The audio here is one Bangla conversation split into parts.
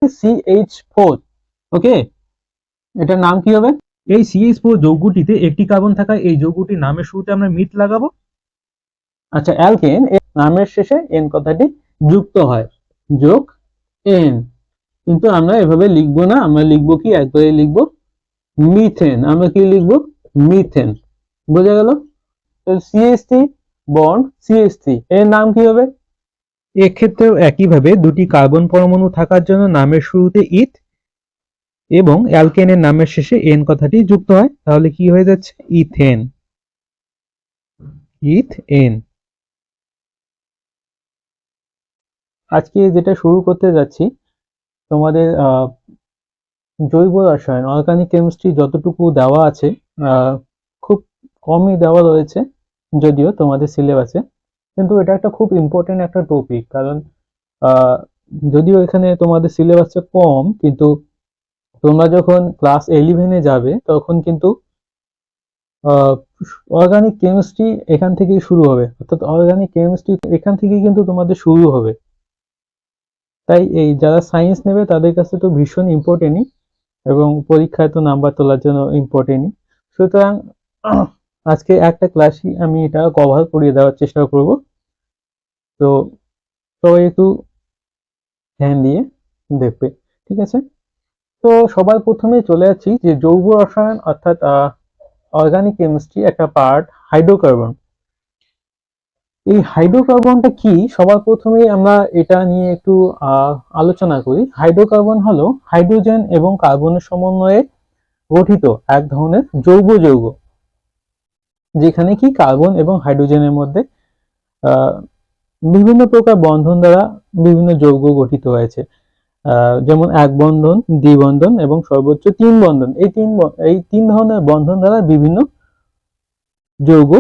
CH4। ওকে, এটার নাম কি হবে? এই CH4 যৌগটিতে একটি কার্বন থাকায় এই যৌগটির নামের শুরুতে আমরা মিথ লাগাবো। আচ্ছা, অ্যালকেন এর নামের শেষে এন কথাটি যুক্ত হয়, যোগ এন। কিন্তু আমরা এভাবে লিখবো না, আমরা লিখবো কি, একবারে লিখবো মিথেন। আমরা কি লিখবো? মিথেন। বোঝা গেল? CH3 বন্ড CH3 এর নাম কি হবে? এক্ষেত্রেও একইভাবে দুটি কার্বন পরমাণু থাকার জন্য নামের শুরুতে ইথ এবং অ্যালকেনের নামের শেষে এন কথাটি যুক্ত হয়, তাহলে কি হয়ে যাচ্ছে? ইথেন। ইথেন। আজকে যেটা শুরু করতে যাচ্ছি, তোমাদের জৈব রসায়ন অর্গানিক কেমিস্ট্রি যতটুকু দেওয়া আছে খুব কমই দেওয়া রয়েছে যদিও তোমাদের সিলেবাসে, কিন্তু এটা একটা খুব ইম্পর্টেন্ট একটা টপিক। কারণ যদিও এখানে তোমাদের সিলেবাসে কম, কিন্তু তোমরা যখন ক্লাস 11-এ যাবে তখন কিন্তু অর্গানিক কেমিস্ট্রি এখান থেকেই শুরু হবে, অর্থাৎ অর্গানিক কেমিস্ট্রি এখান থেকেই কিন্তু তোমাদের শুরু হবে। তাই এই যারা সায়েন্স নেবে তাদের কাছে তো ভীষণ ইম্পর্টেন্টই, এবং পরীক্ষায় তো নাম্বার তোলার জন্য ইম্পর্টেন্টই। সুতরাং আজকে একটা ক্লাসই আমি এটা কভার করিয়ে দেওয়ার চেষ্টা করব। তো সবাই একটু ধ্যান দিয়ে দেখবে, ঠিক আছে? তো সবার প্রথমে চলে যাচ্ছি যে জৈব রসায়ন অর্থাৎ অর্গানিক কেমিস্ট্রি একটা পার্ট হাইড্রোকার্বন। এই হাইড্রোকার্বনটা কি, সবার প্রথমেই আমরা এটা নিয়ে একটু আলোচনা করি। হাইড্রোকার্বন হলো হাইড্রোজেন এবং কার্বনের সমন্বয়ে গঠিত এক ধরনের জৈব যৌগ, যেখানে কি কার্বন এবং হাইড্রোজেনের মধ্যে বিভিন্ন প্রকার বন্ধন দ্বারা বিভিন্ন যৌগ গঠিত হয়েছে। যেমন এক বন্ধন, দ্বিবন্ধন এবং সর্বোচ্চ তিন বন্ধন। এই তিন ধরনের বন্ধন দ্বারা বিভিন্ন যৌগ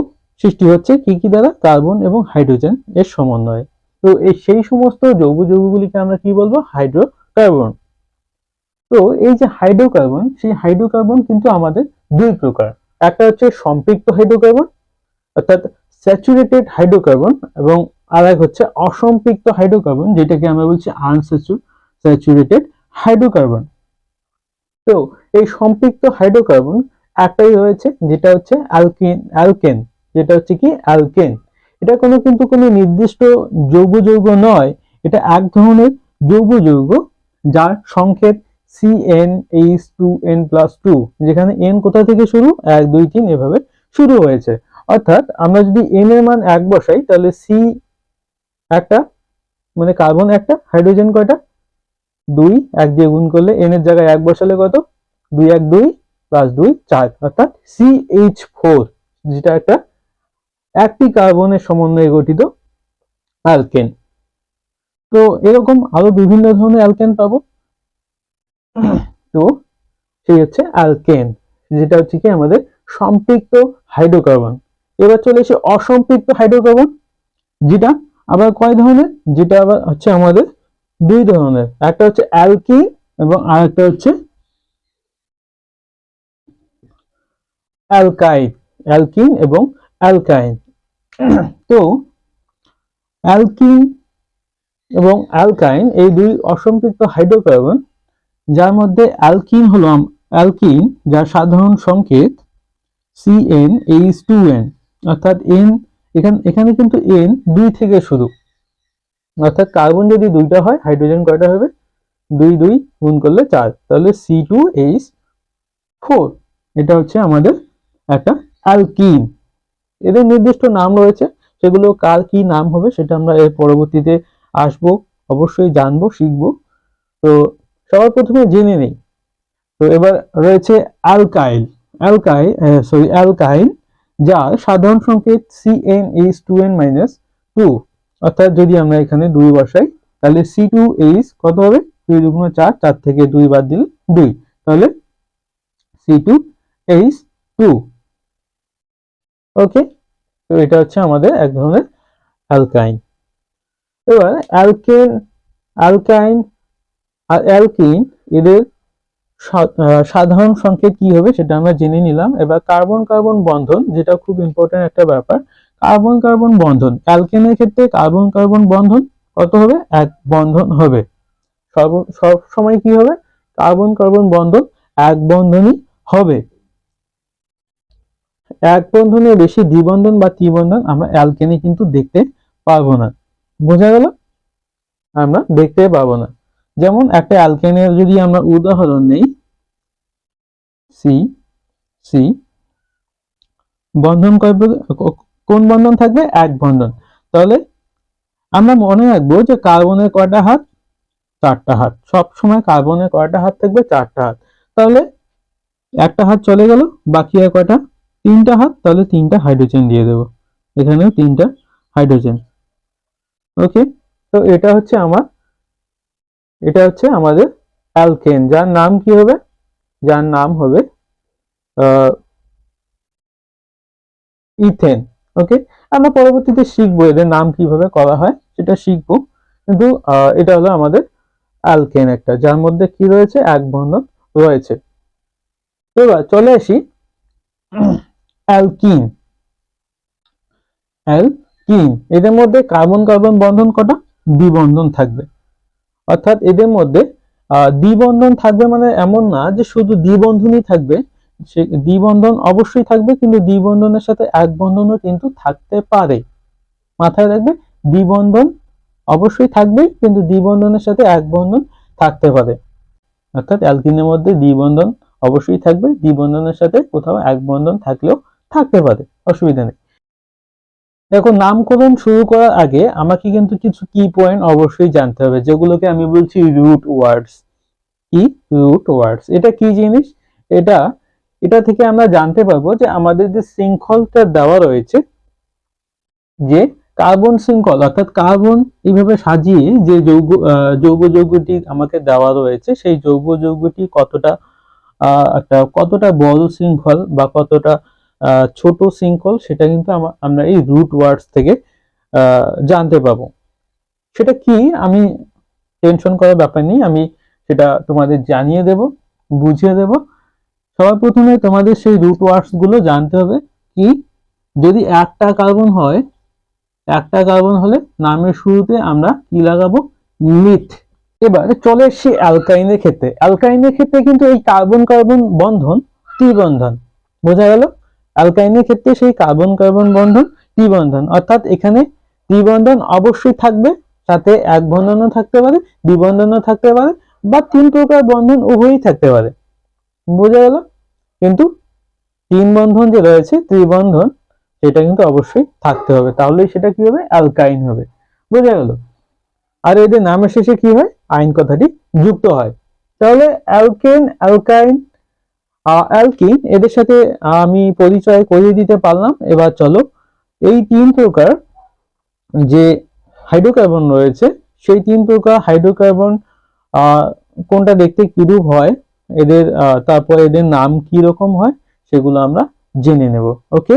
সৃষ্টি হচ্ছে কি কি দ্বারা? কার্বন এবং হাইড্রোজেন এর সমন্বয়ে। তো সেই সমস্ত যৌগগুলিকে আমরা কি বলবো? হাইড্রোকার্বন। তো এই যে হাইড্রোকার্বন, সেই হাইড্রোকার্বন কিন্তু আমাদের দুই প্রকার। একটা হচ্ছে সম্পৃক্ত হাইড্রোকার্বন অর্থাৎ স্যাচুরেটেড হাইড্রোকার্বন, এবং আরেক হচ্ছে অসম্পৃক্ত হাইড্রোকার্বন, যেটাকে আমরা বলছি আনস্যাচুরেটেড হাইড্রোকার্বন। তো এই সম্পৃক্ত হাইড্রোকার্বন একটাই রয়েছে, যেটা হচ্ছে অ্যালকেন। যেটা হচ্ছে কি? অ্যালকেন। এটা কিন্তু কোনো নির্দিষ্ট যৌগ নয়, এটা এক ধরনের যৌগ যার সংকেত CnH2n+2, যেখানে n কোথা থেকে শুরু? 1 2 3 এভাবে শুরু হয়েছে। অর্থাৎ আমরা যদি n এর মান 1 বসাই, তাহলে C একটা, মানে কার্বন একটা, হাইড্রোজেন কয়টা? 2, 1 দিয়ে গুণ করলে n এর জায়গায় 1 বসালে কত? 2 1 2 প্লাস 2 4, অর্থাৎ CH4, যেটা একটি কার্বনের সমন্বয়ে গঠিত অ্যালকেন। তো এরকম আরো বিভিন্ন ধরনের অ্যালকেন পাবো। তো সেই হচ্ছে অ্যালকেন, যেটা হচ্ছে কি আমাদের সম্পৃক্ত হাইড্রোকার্বন। এবার চলে এসে অসম্পৃক্ত হাইড্রোকার্বন, যেটা আবার কয় ধরনের? যেটা আবার হচ্ছে আমাদের দুই ধরনের, একটা হচ্ছে অ্যালকিন এবং আরেকটা হচ্ছে অ্যালকাইন। অ্যালকিন এবং অ্যালকাইন। তো অ্যালকিন এবং অ্যালকাইন এই দুই অসম্পৃক্ত হাইড্রোকার্বন, যার মধ্যে অ্যালকিন হলো অ্যালকিন, যার সাধারণ সংকেত CnH2n, অর্থাৎ এখানে কিন্তু n 2 থেকে শুরু, অর্থাৎ কার্বন যদি দুইটা হয়, হাইড্রোজেন কয়টা হবে? 2 2 গুণ করলে 4, তাহলে C2H4। এটা হচ্ছে আমাদের একটা অ্যালকিন। এদের নির্দিষ্ট নাম রয়েছে, সেগুলো কার কি নাম হবে সেটা আমরা এর পরবর্তীতে আসবো, অবশ্যই জানবো, শিখবো। তো সবার প্রথমে জেনে নেই। তো এবার রয়েছে অ্যালকাইন, যার সাধারণ সংকেত CnH2n-2, অর্থাৎ যদি আমরা এখানে 2 বসাই, তাহলে C2H কত হবে? 2 2 4, 4 থেকে 2 বাদ দিলে 2, তাহলে C2H2। ওকে, তো এটা হচ্ছে আমাদের এক ধরনের অ্যালকাইন। এবার অ্যালকাইন আর অ্যালকিন, এদের সাধারণ সংকেত কি হবে সেটা আমরা জেনে নিলাম। এবার কার্বন কার্বন বন্ধন, যেটা খুব ইম্পর্টেন্ট একটা ব্যাপার। কার্বন কার্বন বন্ধন, অ্যালকেনের ক্ষেত্রে কার্বন কার্বন বন্ধন কত হবে? 1 বন্ধন হবে। সব সময় কি হবে, কার্বন কার্বন বন্ধন এক বন্ধনই হবে। এক বন্ধনের বেশি দ্বিবন্ধন বা ত্রিবন্ধন আমরা অ্যালকেনে কিন্তু দেখতে পারবো না। বোঝা গেল? আমরা দেখতে পাবো না। যেমন একটা অ্যালকেনের যদি আমরা উদাহরণ নেই, সি সি বন্ধন কোন বন্ধন থাকবে, এক বন্ধন। তাহলে আমরা মনে রাখবো যে কার্বনের কয়টা হাত, চারটা হাত। সব সময় কার্বনের কয়টা হাত থাকবে, চারটা হাত। তাহলে একটা হাত চলে গেল, বাকি আর কয়টা, তিনটা হাত। তাহলে তিনটা হাইড্রোজেন দিয়ে দেবো, এখানেও তিনটা হাইড্রোজেন। ওকে, তো এটা হচ্ছে আমাদের অ্যালকেন, যার নাম কি হবে, যার নাম হবে ইথেন। ওকে, আমরা পরবর্তীতে শিখবো এদের নাম কিভাবে করা হয়, সেটা শিখবো। কিন্তু এটা হলো আমাদের অ্যালকেন একটা, যার মধ্যে কি রয়েছে, এক বন্ধন রয়েছে। এবার চলে আসি অ্যালকিন। অ্যালকিন, এদের মধ্যে কার্বন কার্বন বন্ধন কটা, দ্বিবন্ধন থাকবে। অর্থাৎ এদের মধ্যে দ্বিবন্ধন থাকবে মানে এমন না যে শুধু দ্বিবন্ধনই থাকবে, সে দ্বিবন্ধন অবশ্যই থাকবে, কিন্তু দ্বিবন্ধনের সাথে এক বন্ধনও কিন্তু থাকতে পারে। মাথায় রাখবে, দ্বিবন্ধন অবশ্যই থাকবে, কিন্তু দ্বিবন্ধনের সাথে এক বন্ধন থাকতে পারে। অর্থাৎ অ্যালকিনের মধ্যে দ্বিবন্ধন অবশ্যই থাকবে, দ্বিবন্ধনের সাথে কোথাও এক বন্ধন থাকলেও থাকতে পারে, অসুবিধা নেই। দেখো, নামকরণ শুরু করার আগে আমাকে কিন্তু কিছু কি পয়েন্ট অবশ্যই জানতে হবে, যেগুলোকে আমি বলছি রুট ওয়ার্ডস। কি রুট ওয়ার্ডস, এটা কি জিনিস? এটা এটা থেকে আমরা জানতে পারবো যে আমাদের যে শৃঙ্খলটা দেওয়া রয়েছে, যে কার্বন শৃঙ্খল, অর্থাৎ কার্বন এইভাবে সাজিয়ে যে যৌগ যৌগটি আমাকে দেওয়া রয়েছে, সেই যৌগ যৌগটি কতটা বড় শৃঙ্খল বা কতটা ছোট শৃঙ্খল, সেটা কিন্তু আমরা এই রুট ওয়ার্ডস থেকে জানতে পাবো। সেটা কি, আমি টেনশন করার ব্যাপার নেই, আমি সেটা তোমাদের জানিয়ে দেব, বুঝিয়ে দেব। সবার প্রথমে তোমাদের সেই রুট ওয়ার্ডস গুলো জানতে হবে। কি, যদি একটা কার্বন হয়, একটা কার্বন হলে নামের শুরুতে আমরা কি লাগাবো, মিথ। এবার চলে এসছি অ্যালকাইনের ক্ষেত্রে। অ্যালকাইনের ক্ষেত্রে কিন্তু এই কার্বন কার্বন বন্ধন ত্রিবন্ধন। বোঝা গেল? অ্যালকাইনের ক্ষেত্রে সেই কার্বন কার্বন বন্ধন ত্রিবন্ধন, অর্থাৎ এখানে ত্রিবন্ধন অবশ্যই থাকবে, সাথে এক বন্ধনও থাকতে পারে, দ্বিবন্ধনও থাকতে পারে, বা তিন প্রকার বন্ধন উভয়ই থাকতে পারে। বোঝা গেল? কিন্তু তিন বন্ধন যে রয়েছে, ত্রিবন্ধন, সেটা কিন্তু অবশ্যই থাকতে হবে, তাহলেই সেটা কি হবে, অ্যালকাইন হবে। বোঝা গেল? আর এদের নামের শেষে কি হয়, আইন কথাটি যুক্ত হয়। তাহলে অ্যালকেন, অ্যালকাইন, অ্যালকিন, এদের সাথে আমি পরিচয় করিয়ে দিতে পারলাম। এবার চলো এই তিন প্রকার যে হাইড্রোকার্বন রয়েছে, সেই তিন প্রকার হাইড্রোকার্বন কোনটা দেখতে কিরূপ হয়, তারপর এদের নাম কি রকম হয়, সেগুলো আমরা জেনে নেব। ওকে,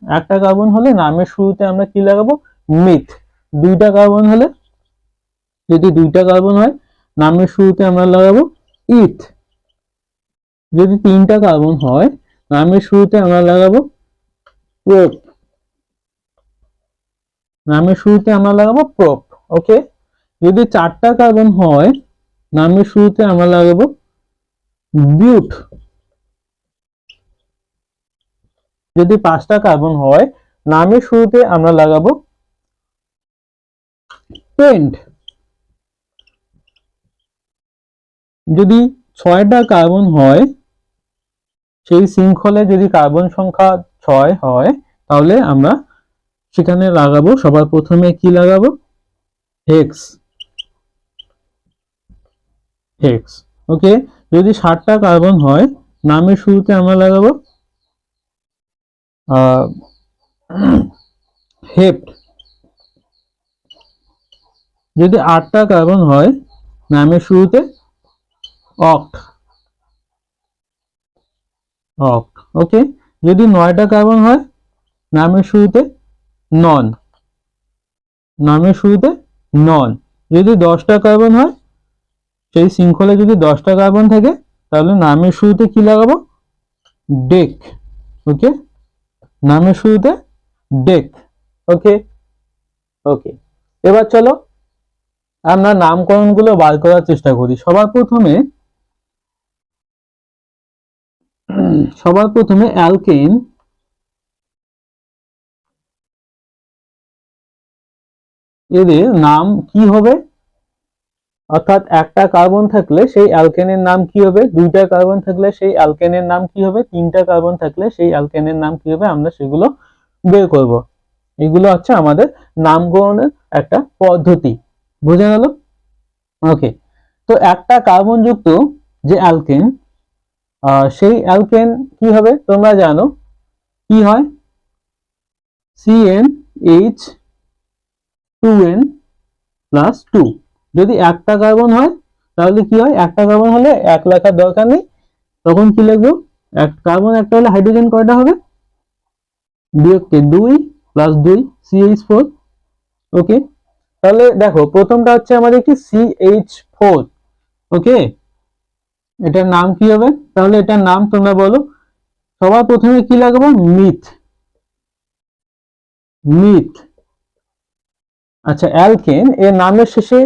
একটা কার্বন হলে নামের শুরুতে আমরা কি লাগাবো, মিথ। দুইটা কার্বন হলে, যদি দুইটা কার্বন হয়, নামের শুরুতে আমরা লাগাবো ইথ। যদি তিনটা কার্বন হয়, নামের শুরুতে আমরা লাগাবো প্রোপ। নামের শুরুতে আমরা লাগাবো প্রোপ। ওকে, যদি চারটা কার্বন হয়, নামের শুরুতে আমরা লাগাবো বিউট। যদি পাঁচটা কার্বন হয়, নামের শুরুতে আমরা লাগাবো পেন্ট। যদি ছয়টা কার্বন হয়, সেই শৃঙ্খলে যদি কার্বন সংখ্যা 6 হয়, তাহলে আমরা সেখানে লাগাবো, সবার প্রথমে কি লাগাবো, হেক্স। হেক্স। ওকে, যদি 7টা কার্বন হয়, নামের শুরুতে আমরা লাগাবো হেপ্ট। যদি 8টা কার্বন হয়, নামের শুরুতে অক্ট। অক্ট। ওকে, যদি 9টা কার্বন হয়, নামের শুরুতে নন। নামের শুরুতে নন। যদি 10টা কার্বন হয়, সেই শৃঙ্খলে যদি 10টা কার্বন থাকে, তাহলে নামের শুরুতে কি লাগাবো, ডেক। ওকে, নামের শুরুতে ডেক। ওকে, ওকে, এবার চলো আমরা নামকরণগুলো বার করার চেষ্টা করি। সবার প্রথমে অ্যালকেন, এদের নাম কি হবে? অর্থাৎ একটা কার্বন থাকলে সেই অ্যালকেনের নাম কি হবে, দুইটা কার্বন থাকলে সেই অ্যালকেনের নাম কি হবে, তিনটা কার্বন থাকলে সেই অ্যালকেনের নাম কি হবে, আমরা সেগুলো বের করব। এগুলো হচ্ছে আমাদের নামকরণের একটা পদ্ধতি। বোঝা গেল? ওকে। তো একটা কার্বন যুক্ত যে অ্যালকেন, সেই অ্যালকেন কি হবে তোমরা জানো, কি হয়? CnH2n+2। যদি একটা কার্বন হয় তাহলে কি হয়, একটা কার্বন হলে এক লেখার দরকার নেই, তখন কি লিখবো, এক কার্বন একটা হলে হাইড্রোজেন কয়টা হবে, বিয়োগকে 2+2 CH4। ওকে, তাহলে দেখো প্রথমটা হচ্ছে আমাদের কি CH4। ওকে, এটার নাম কি হবে? তাহলে এটার নাম তোমরা বলো। সবার প্রথমে কি লাগবে, মিথ। মিথ। আচ্ছা, অ্যালকেন এর নামের শেষে,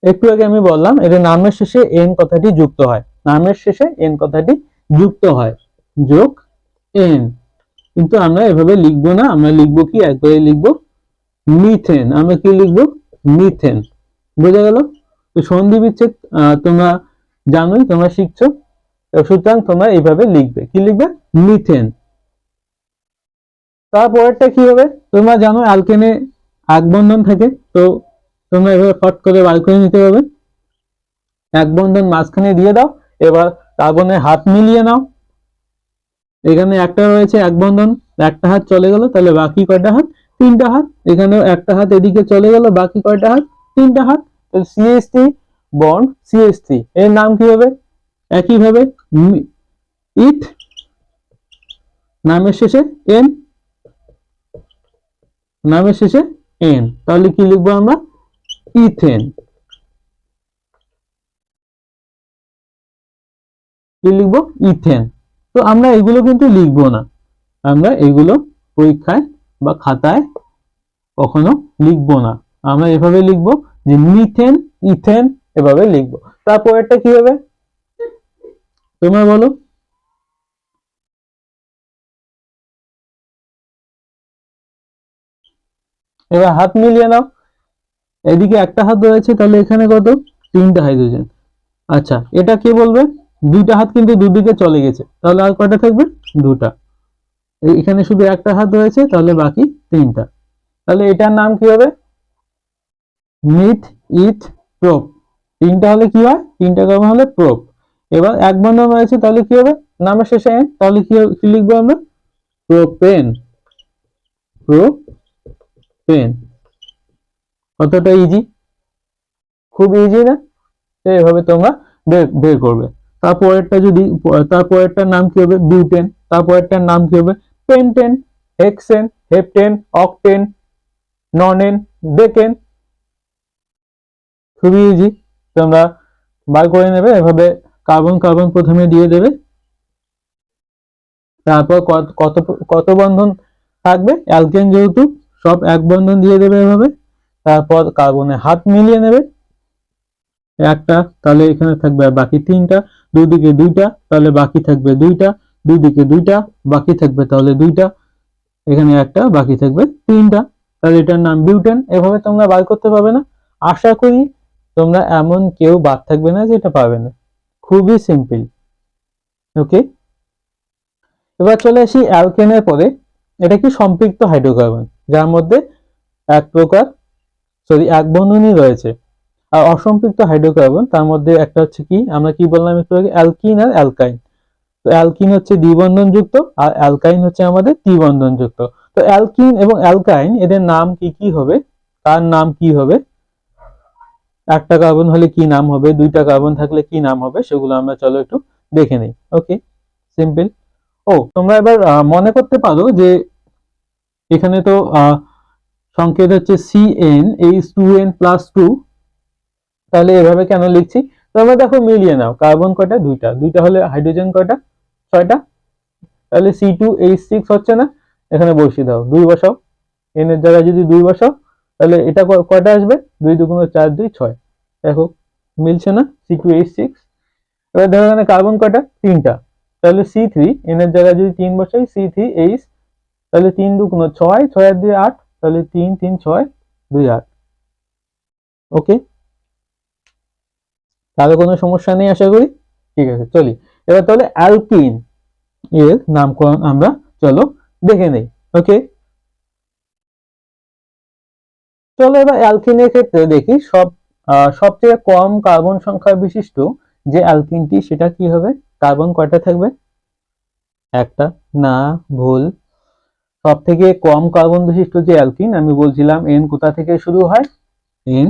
একটু আগে আমি বললাম এর নামের শেষে এন কথাটি যুক্ত হয়, নামের শেষে এন কথাটি যুক্ত হয়, যোগ এন। কিন্তু আমরা এভাবে লিখবো না, আমরা লিখবো কি, একবারে লিখবো মিথেন। আমরা কি লিখবো, মিথেন। বোঝা গেল? তো সন্ধি বিচ্ছেদ তোমরা জানোই, তোমরা শিখছো, সুতরাং তোমরা এইভাবে লিখবে, কি লিখবে, মিথেন। তারপরেরটা কি হবে, তোমরা জানো অ্যালকেনে এক বন্ধন থাকে, তো তোমরা এভাবে ফট করে বার করে নিতে হবে। এক বন্ধন মাঝখানে দিয়ে দাও, এবার কার্বনের হাত মিলিয়ে নাও। এখানে একটা রয়েছে এক বন্ধন, একটা হাত চলে গেল, তাহলে বাকি কয়টা হাত, তিনটা হাত। এখানেও একটা হাত এদিকে চলে গেল, বাকি কয়টা হাত, তিনটা হাত। তাহলে CH3 বন্ড CH3, এর নাম কি হবে, একইভাবে ইথ, নামের শেষে এন, নামের শেষে এন, তাহলে কি লিখবো আমরা, ইথেন। কি লিখবো, ইথেন। তো আমরা এগুলো কিন্তু লিখবো না, আমরা এগুলো পরীক্ষায় বা খাতায় কখনো লিখবো না। আমরা এভাবে লিখবো যে মিথেন, ইথেন, এভাবে লিখবো। তারপরেরটা কি হবে তোমরা বলো। এবার হাত মিলিয়ে নাও, এদিকে একটা হাত রয়েছে, তাহলে এখানে কত, তিনটা হাইড্রোজেন। আচ্ছা, এটা কে বলবে, দুইটা হাত কিন্তু দুদিকে চলে গেছে, তাহলে আর কয়টা থাকবে, দুটা। এখানে শুধু একটা হাত রয়েছে, তাহলে বাকি তিনটা। তাহলে এটার নাম কি হবে, মিথ, ইথ, প্রোপ। তিনটা হলে কি হয়, তিনটা কার্বন হলে প্রোপ। এবার এক বন্ধন রয়েছে, তাহলে কি হবে, নামের শেষে এন, তাহলে কি লিখবো আমরা, প্রোপেন। প্রোপেন। কতটা ইজি, খুব ইজি না? এইভাবে তোমরা বের করবে। তারপরেরটার নাম কি হবে, বিউটেন। তারপরেরটার নাম কি হবে, pentene, hexene, heptene, octene, nonene, decene. খুবই ইজি, তোমরা বার করে নেবে। এভাবে কার্বন কার্বন প্রথমে দিয়ে দেবে, তারপর কত কত বন্ধন থাকবে, অ্যালকেন যেহেতু সব এক বন্ধন দিয়ে দেবে এভাবে। তারপর কার্বনে হাত মিলিয়ে নেবে একটা, তাহলে এখানে থাকবে আর বাকি তিনটা, দুদিকে দুইটা, তাহলে বাকি থাকবে দুইটা, দুদিকে দুইটা, বাকি থাকবে তাহলে দুইটা, এখানে একটা, বাকি থাকবে তিনটা, তাহলে এটার নাম বিউটেন। এভাবে তোমরা বার করতে পারবে না, আশা করি তোমরা এমন কেউ বাদ থাকবে না যে এটা পারবে না, খুবই সিম্পল। ওকে, এবার চলে আসি অ্যালকেনের পরে। এটা কি সম্পৃক্ত হাইড্রোকার্বন, যার মধ্যে এক প্রকার এক বন্ধনই রয়েছে। আর অসম্পৃক্ত হাইড্রোকার্বন, তার মধ্যে একটা হচ্ছে কি, আমরা কি বললাম একটু আগে, অ্যালকিন আর অ্যালকাইন। তো অ্যালকিন হচ্ছে দ্বিবন্ধন যুক্ত, আর অ্যালকাইন হচ্ছে আমাদের ত্রিবন্ধন যুক্ত। তো অ্যালকিন এবং অ্যালকাইন এদের নাম কি কি হবে, তার নাম কি হবে, একটা কার্বন হলে কি নাম হবে, দুইটা কার্বন থাকলে কি নাম হবে, সেগুলো আমরা চলো একটু দেখে নিই। ওকে, সিম্পল। ও, তোমরা এবার মনে করতে পারো যে এখানে তো সংকেত হচ্ছে CnH2n+2, তাহলে এভাবে কেন লিখছি, তোমরা দেখো মিলিয়ে নাও, কার্বন কয়টা, দুইটা, দুইটা হলে হাইড্রোজেন কয়টা, ছয়টা, তাহলে C2H6 হচ্ছে না, এখানে বসিয়ে দাও, দুই বসাও, n এর জায়গায় যদি দুই বসাও, তাহলে এটা কয়টা আসবে, 2 2 4 2 6। দেখো মিলছে না, C2H6। এবার দেখো এখানে কার্বন কয়টা, 3টা, তাহলে C3 এন এর জায়গায় যদি 3 বসাই C3H, তাহলে 3 2 6, 6 আর 2 8, তাহলে 3 3 6 2 8। ওকে, তাহলে কোনো সমস্যা নেই আশা করি। ঠিক আছে, চলি এবার তাহলে অ্যালকিন এর নামকরণ আমরা চলো দেখে নেই। ওকে, চলো এবার অ্যালকিনের ক্ষেত্রে দেখি সবচেয়ে কম কার্বন সংখ্যা বিশিষ্ট যে অ্যালকিনটি সেটা কি হবে, কার্বন কয়টা থাকবে, একটা। না, ভুল। সব থেকে কম কার্বন বিশিষ্ট যে অ্যালকিন আমি বলছিলাম এন কোথা থেকে শুরু হয়, এন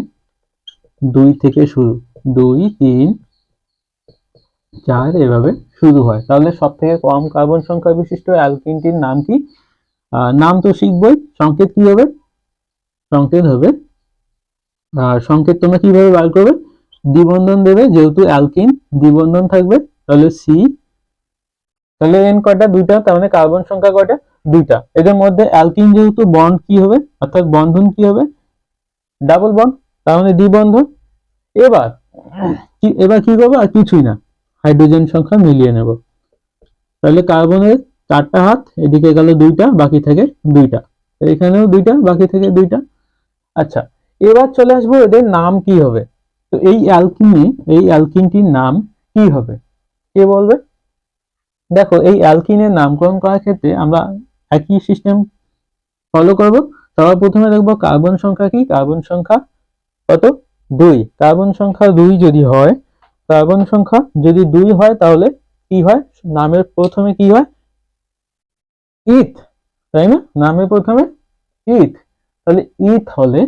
2 থেকে শুরু, 2 3 4 এভাবে শুরু হয়। তাহলে সব থেকে কম কার্বন সংখ্যা বিশিষ্ট অ্যালকিনটির নাম কি, নাম তো শিখবই, সংকেত কি হবে, সংকেত হবে, সংকেত তোমরা কিভাবে বার করবে, দ্বিবন্ধন দেবে, যেহেতু অ্যালকিন দ্বিবন্ধন থাকবে, তাহলে সি, তাহলে এন কয়টা, দুইটা, তার মানে কার্বন সংখ্যা কয়টা, দুইটা। এদের মধ্যে অ্যালকিন যেহেতু বন্ড কি হবে, অর্থাৎ বন্ধন কি হবে, ডাবল বন্ড, তার মানে দ্বিবন্ধন। এবার এবার কি করবো, আর কিছুই না, হাইড্রোজেন সংখ্যা মিলিয়ে নেব। তাহলে কার্বনের 4টা হাত, এদিকে গেল 2টা, বাকি থাকে 2টা, এখানেও 2টা, বাকি থাকে 2টা। আচ্ছা, এবার চলে আসবো এদের নাম কি হবে। তো এই অ্যালকিনটির নাম কি হবে, কে বলবে। দেখো এই অ্যালকিনের নামকরণ করার ক্ষেত্রে আমরা একই সিস্টেম ফলো করব। সবার প্রথমে দেখবো কার্বন সংখ্যা কি, কার্বন সংখ্যা কত, 2। কার্বন সংখ্যা 2 যদি হয়, কার্বন সংখ্যা যদি 2 হয় তাহলে কি হয়, নামের প্রথমে কি হয়, ইথ, তাই না, নামের প্রথমে ইথ। তাহলে ইথ হলে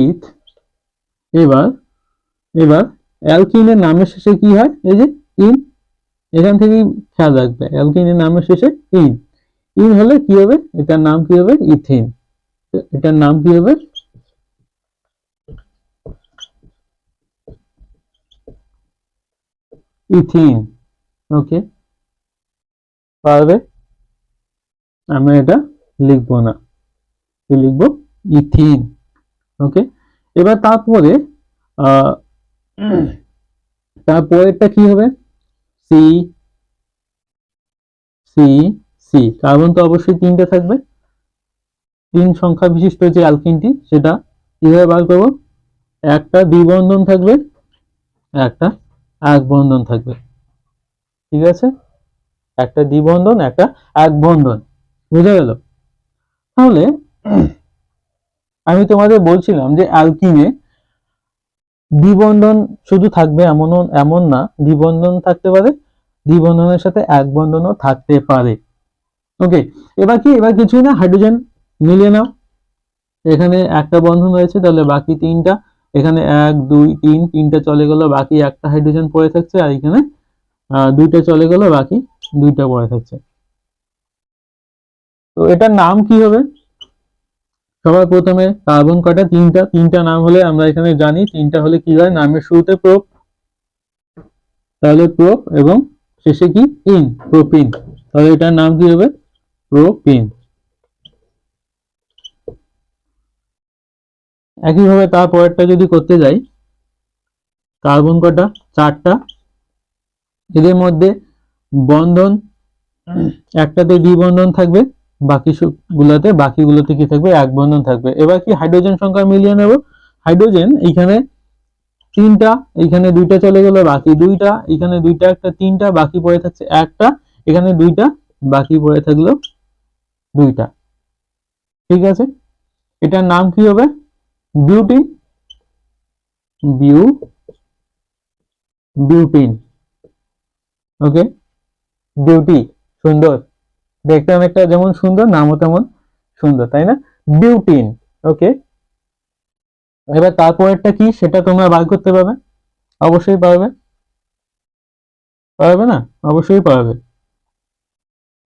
ইথ। এবার এবার অ্যালকিনের নামের শেষে কি হয়, এই যে ইন, এখান থেকেই খেয়াল রাখবে, অ্যালকিনের নামের শেষে ইন। ইন হলে কি হবে, এটার নাম কি হবে, ইথিন। এটার নাম কি হবে, ইথিন। ওকে, পারবে, আমরা এটা লিখবো না, লিখবো ইথিন। ওকে, এবার তারপরেরটা কি হবে, সি, সি, সি। কার্বন তো অবশ্যই 3টা থাকবে, 3 সংখ্যা বিশিষ্ট যে অ্যালকিনটি সেটা কিভাবে বার করবো, একটা দ্বিবন্ধন থাকবে, একটা এক বন্ধন থাকবে। ঠিক আছে, একটা দ্বিবন্ধন, একটা এক বন্ধন, বুঝে গেল। তাহলে আমি তোমাদের বলছিলাম যে অ্যালকিনে দ্বিবন্ধন শুধু থাকবে এমন না, দ্বিবন্ধন থাকতে পারে, দ্বিবন্ধনের সাথে এক বন্ধনও থাকতে পারে। ওকে, এবার কিছুই না, হাইড্রোজেন মিলিয়ে নাও। এখানে একটা বন্ধন রয়েছে, তাহলে বাকি 3টা, এখানে 1 2 3, 3টা চলে গেল, বাকি একটা হাইড্রোজেন পড়ে থাকছে, আর এখানে 2টা চলে গেল, বাকি 2টা পড়ে থাকছে। তো এটার নাম কি হবে, সবার প্রথমে কার্বন কয়টা, 3টা, 3টা নাম হলে আমরা এখানে জানি 3টা হলে কি হয়, নামের শুরুতে প্রোপ, তাহলে প্রোপ, এবং শেষে কি, ইন, প্রোপিন। তাহলে এটার নাম কি হবে, প্রোপিন। একইভাবে তারপরেরটা যদি করতে যাই, কার্বন কটা, 4টা, এদের মধ্যে বন্ধন একটাতে দ্বিবন্ধন থাকবে, বাকিগুলোতে কি থাকবে, এক বন্ধন থাকবে। এবার কি হাইড্রোজেন সংখ্যা মিলিয়ে নেব, হাইড্রোজেন এইখানে 3টা, এইখানে 2টা চলে গেল, বাকি 2টা, এখানে 2টা, একটা 3টা, বাকি পড়ে থাকছে একটা, এখানে 2টা, বাকি পড়ে থাকলো 2টা। ঠিক আছে, এটার নাম কি হবে, বিউটিন, বিউটিন। ওকে, বিউটি, সুন্দর, দেখতে অনেকটা যেমন সুন্দর, নামও তেমন সুন্দর, তাই না, বিউটিন। ওকে, এবার তারপরেরটা কি সেটা তোমরা বার করতে পারবে, অবশ্যই পারবে, পারবে না, অবশ্যই পারবে।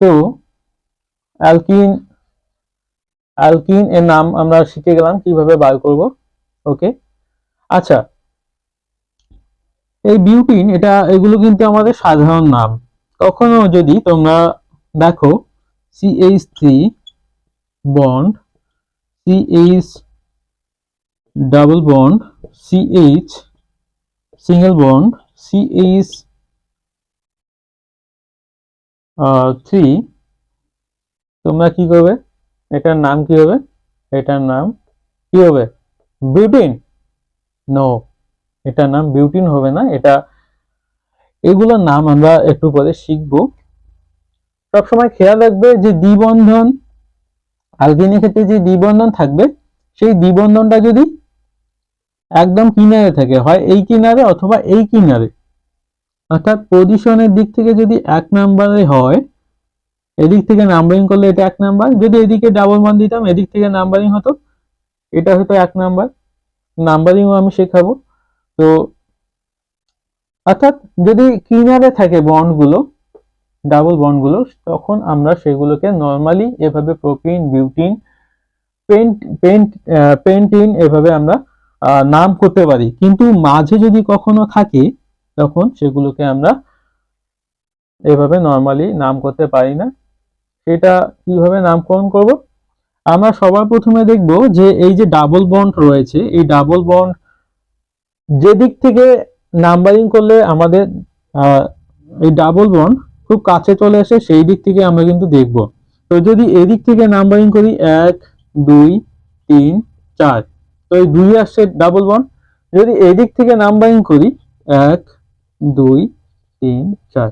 তো অ্যালকিন অ্যালকিন এর নাম আমরা শিখে গেলাম কিভাবে বার করব। ওকে, আচ্ছা, এই বিউটিন, এগুলো কিন্তু আমাদের সাধারণ নাম। কখনো যদি তোমরা দেখো CH3 bond, CH double bond, CH single bond, CH 3, তোমরা কি করবে, এটার নাম কি হবে, এটার নাম কি হবে, বিউটিন? নো, এটার নাম বিউটিন হবে না। এটা, এগুলোর নাম আমরা একটু পরে শিখবো। সবসময় খেয়াল রাখবে যে দ্বিবন্ধন, অ্যালকিনের ক্ষেত্রে যে দ্বিবন্ধন থাকবে, সেই দ্বিবন্ধনটা যদি একদম কিনারে থাকে, হয় এই কিনারে অথবা এই কিনারে, অর্থাৎ পজিশনের দিক থেকে যদি 1 নম্বরে হয়, এদিক থেকে নাম্বারিং করলে এটা 1 নাম্বার, যদি এদিকে ডাবল বন্ড দিতাম এদিক থেকে নাম্বারিং হতো, এটা হতো 1 নাম্বার। নাম্বারিংও আমি শেখাবো। তো অর্থাৎ যদি কিনারে থাকে বন্ডগুলো, ডাবল বন্ডগুলো, তখন আমরা সেগুলোকে নরমালি এভাবে প্রোপিন, বিউটিন, পেন্টিন এভাবে আমরা নাম করতে পারি। কিন্তু মাঝে যদি কখনো থাকে, তখন সেগুলোকে আমরা এভাবে নরমালি নাম করতে পারি না। সেটা কিভাবে নামকরণ করব? আমরা সবার প্রথমে দেখব যে এই যে ডাবল বন্ড রয়েছে, এই ডাবল বন্ড যে দিক থেকে নাম্বারিং করলে আমাদের এই ডাবল বন্ড খুব কাছে চলে আসে, সেই দিক থেকে আমরা কিন্তু দেখব। তো যদি এদিক থেকে নাম্বারিং করি 1 2 3 4, তো এই 2 আসছে ডাবল বন্ড। যদি এদিক থেকে নাম্বারিং করি 1 2 3 4,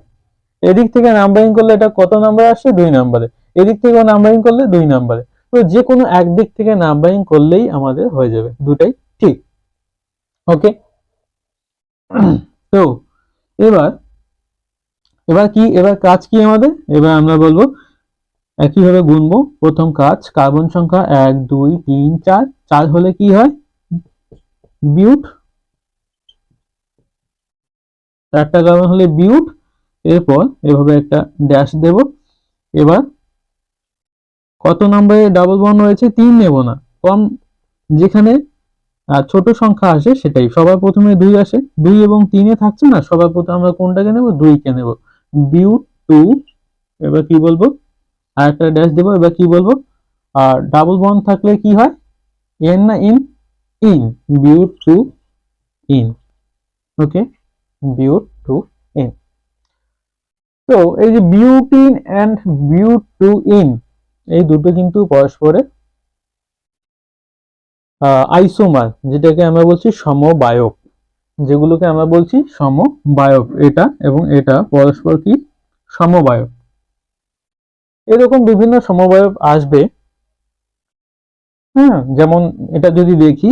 এদিক থেকে নাম্বারিং করলে এটা কত নাম্বার আসছে, 2 নম্বরে। এদিক থেকে নাম্বারিং করলে 2 নম্বরে। তো যে কোনো এক দিক থেকে নাম্বারিং করলেই আমাদের হয়ে যাবে, দুটাই ঠিক। ওকে, তো এবার এবার কি, এবার কাজ কি আমাদের, এবার আমরা বলবো একইভাবে গুনবো। প্রথম কাজ, কার্বন সংখ্যা 1 2 3 4, 4 হলে কি হয়, বিউট, 4টা কার্বন হলে বিউট। এরপর এভাবে একটা ড্যাশ দেব। এবার কত নম্বরে ডাবল বন্ড রয়েছে, 3 নেব না, কম যেখানে ছোট সংখ্যা আসে সেটাই। সবার প্রথমে 2 আসে, 2 এবং 3 এ থাকছে না, সবার প্রথমে আমরা কোনটাকে নেব, 2 কে নেব, বিউট 2। এবার কি বলবো, আর একটা ড্যাশ দেব। এবার কি বলবো, আর ডাবল বন্ড থাকলে কি হয়, এন না in, in, বিউট 2 in. Okay, বিউট 2 in. তো এই যে বিউটিন এন্ড বিউট 2 ইন, এই দুটো কিন্তু পরস্পরের আইসোমার, যেটাকে আমরা বলছি সমবায়ক, যেগুলোকে আমরা বলছি সমবায়ক। এটা এবং এটা পরস্পর কি, সমবায়ক। এরকম বিভিন্ন সমবায়ক আসবে। হ্যাঁ, যেমন এটা যদি দেখি,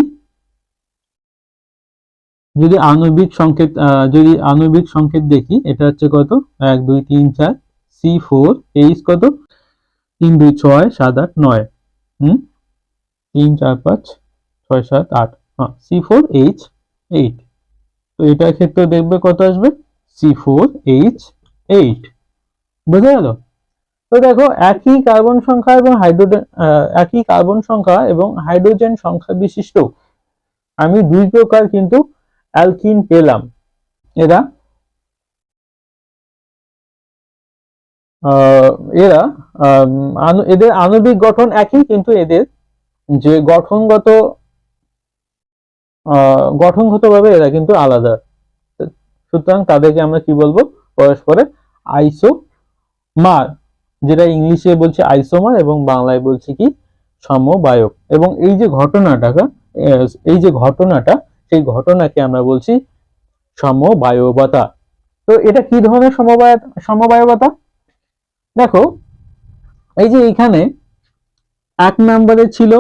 যদি আণবিক সংকেত, যদি আণবিক সংকেত দেখি, এটা হচ্ছে কত, 1 2 3 4, C4 H কত, 3 2 6 7 8 9, 3 4 5 6 7 8, হ্যাঁ, C4 H 8। তো এটার ক্ষেত্রে দেখবে কত আসবে, C4 H 8। বুঝা গেল? তো দেখো, একই কার্বন সংখ্যা এবং হাইড্রোজেন, একই কার্বন সংখ্যা এবং হাইড্রোজেন সংখ্যা বিশিষ্ট আমি 2 প্রকার কিন্তু অ্যালকিন পেলাম। এরা এরা এদের আণবিক গঠন একই, কিন্তু এদের যে গঠনগতভাবে এরা কিন্তু আলাদা। সুতরাং তাদেরকে আমরা কি বলবো, পরস্পরের আইসোমার, যেটা ইংলিশে বলছে আইসোমার এবং বাংলায় বলছি কি, সমবায়ক। এবং এই যে ঘটনাটা, সেই ঘটনাকে আমরা বলছি সমবায়বতা। তো এটা কি ধরনের সমবায়বতা? দেখো, এই যে এখানে 1 নম্বরে ছিল,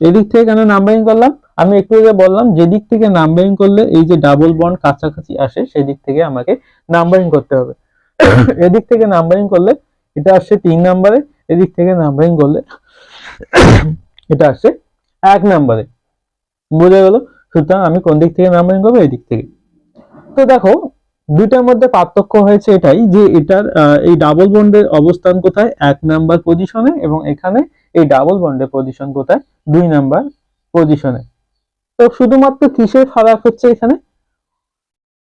এদিক থেকে কেন নাম্বারিং করলাম, আমি একটু আগে বললাম যেদিক থেকে নাম্বারিং করলে এই যে ডাবল বন্ড কাছাকাছি আসে, সেদিক থেকে আমাকে নাম্বারিং করতে হবে। এদিক থেকে নাম্বারিং করলে এটা আসছে 3 নম্বরে, এদিক থেকে নাম্বারিং করলে এটা আসছে 1 নম্বরে। বুঝে গেল? সুতরাং আমি কোন দিক থেকে নাম্বারিং করবো, এই দিক থেকে। তো দেখো, দুইটার মধ্যে পার্থক্য হয়েছে এটাই যে এটার এই ডাবল বন্ডের অবস্থান কোথায়, 1 নাম্বার পজিশনে, এবং এখানে এই ডাবল বন্ডের পজিশন কোথায়, 2 নাম্বার পজিশনে। তো শুধুমাত্র কিসের ফারাক হচ্ছে এখানে,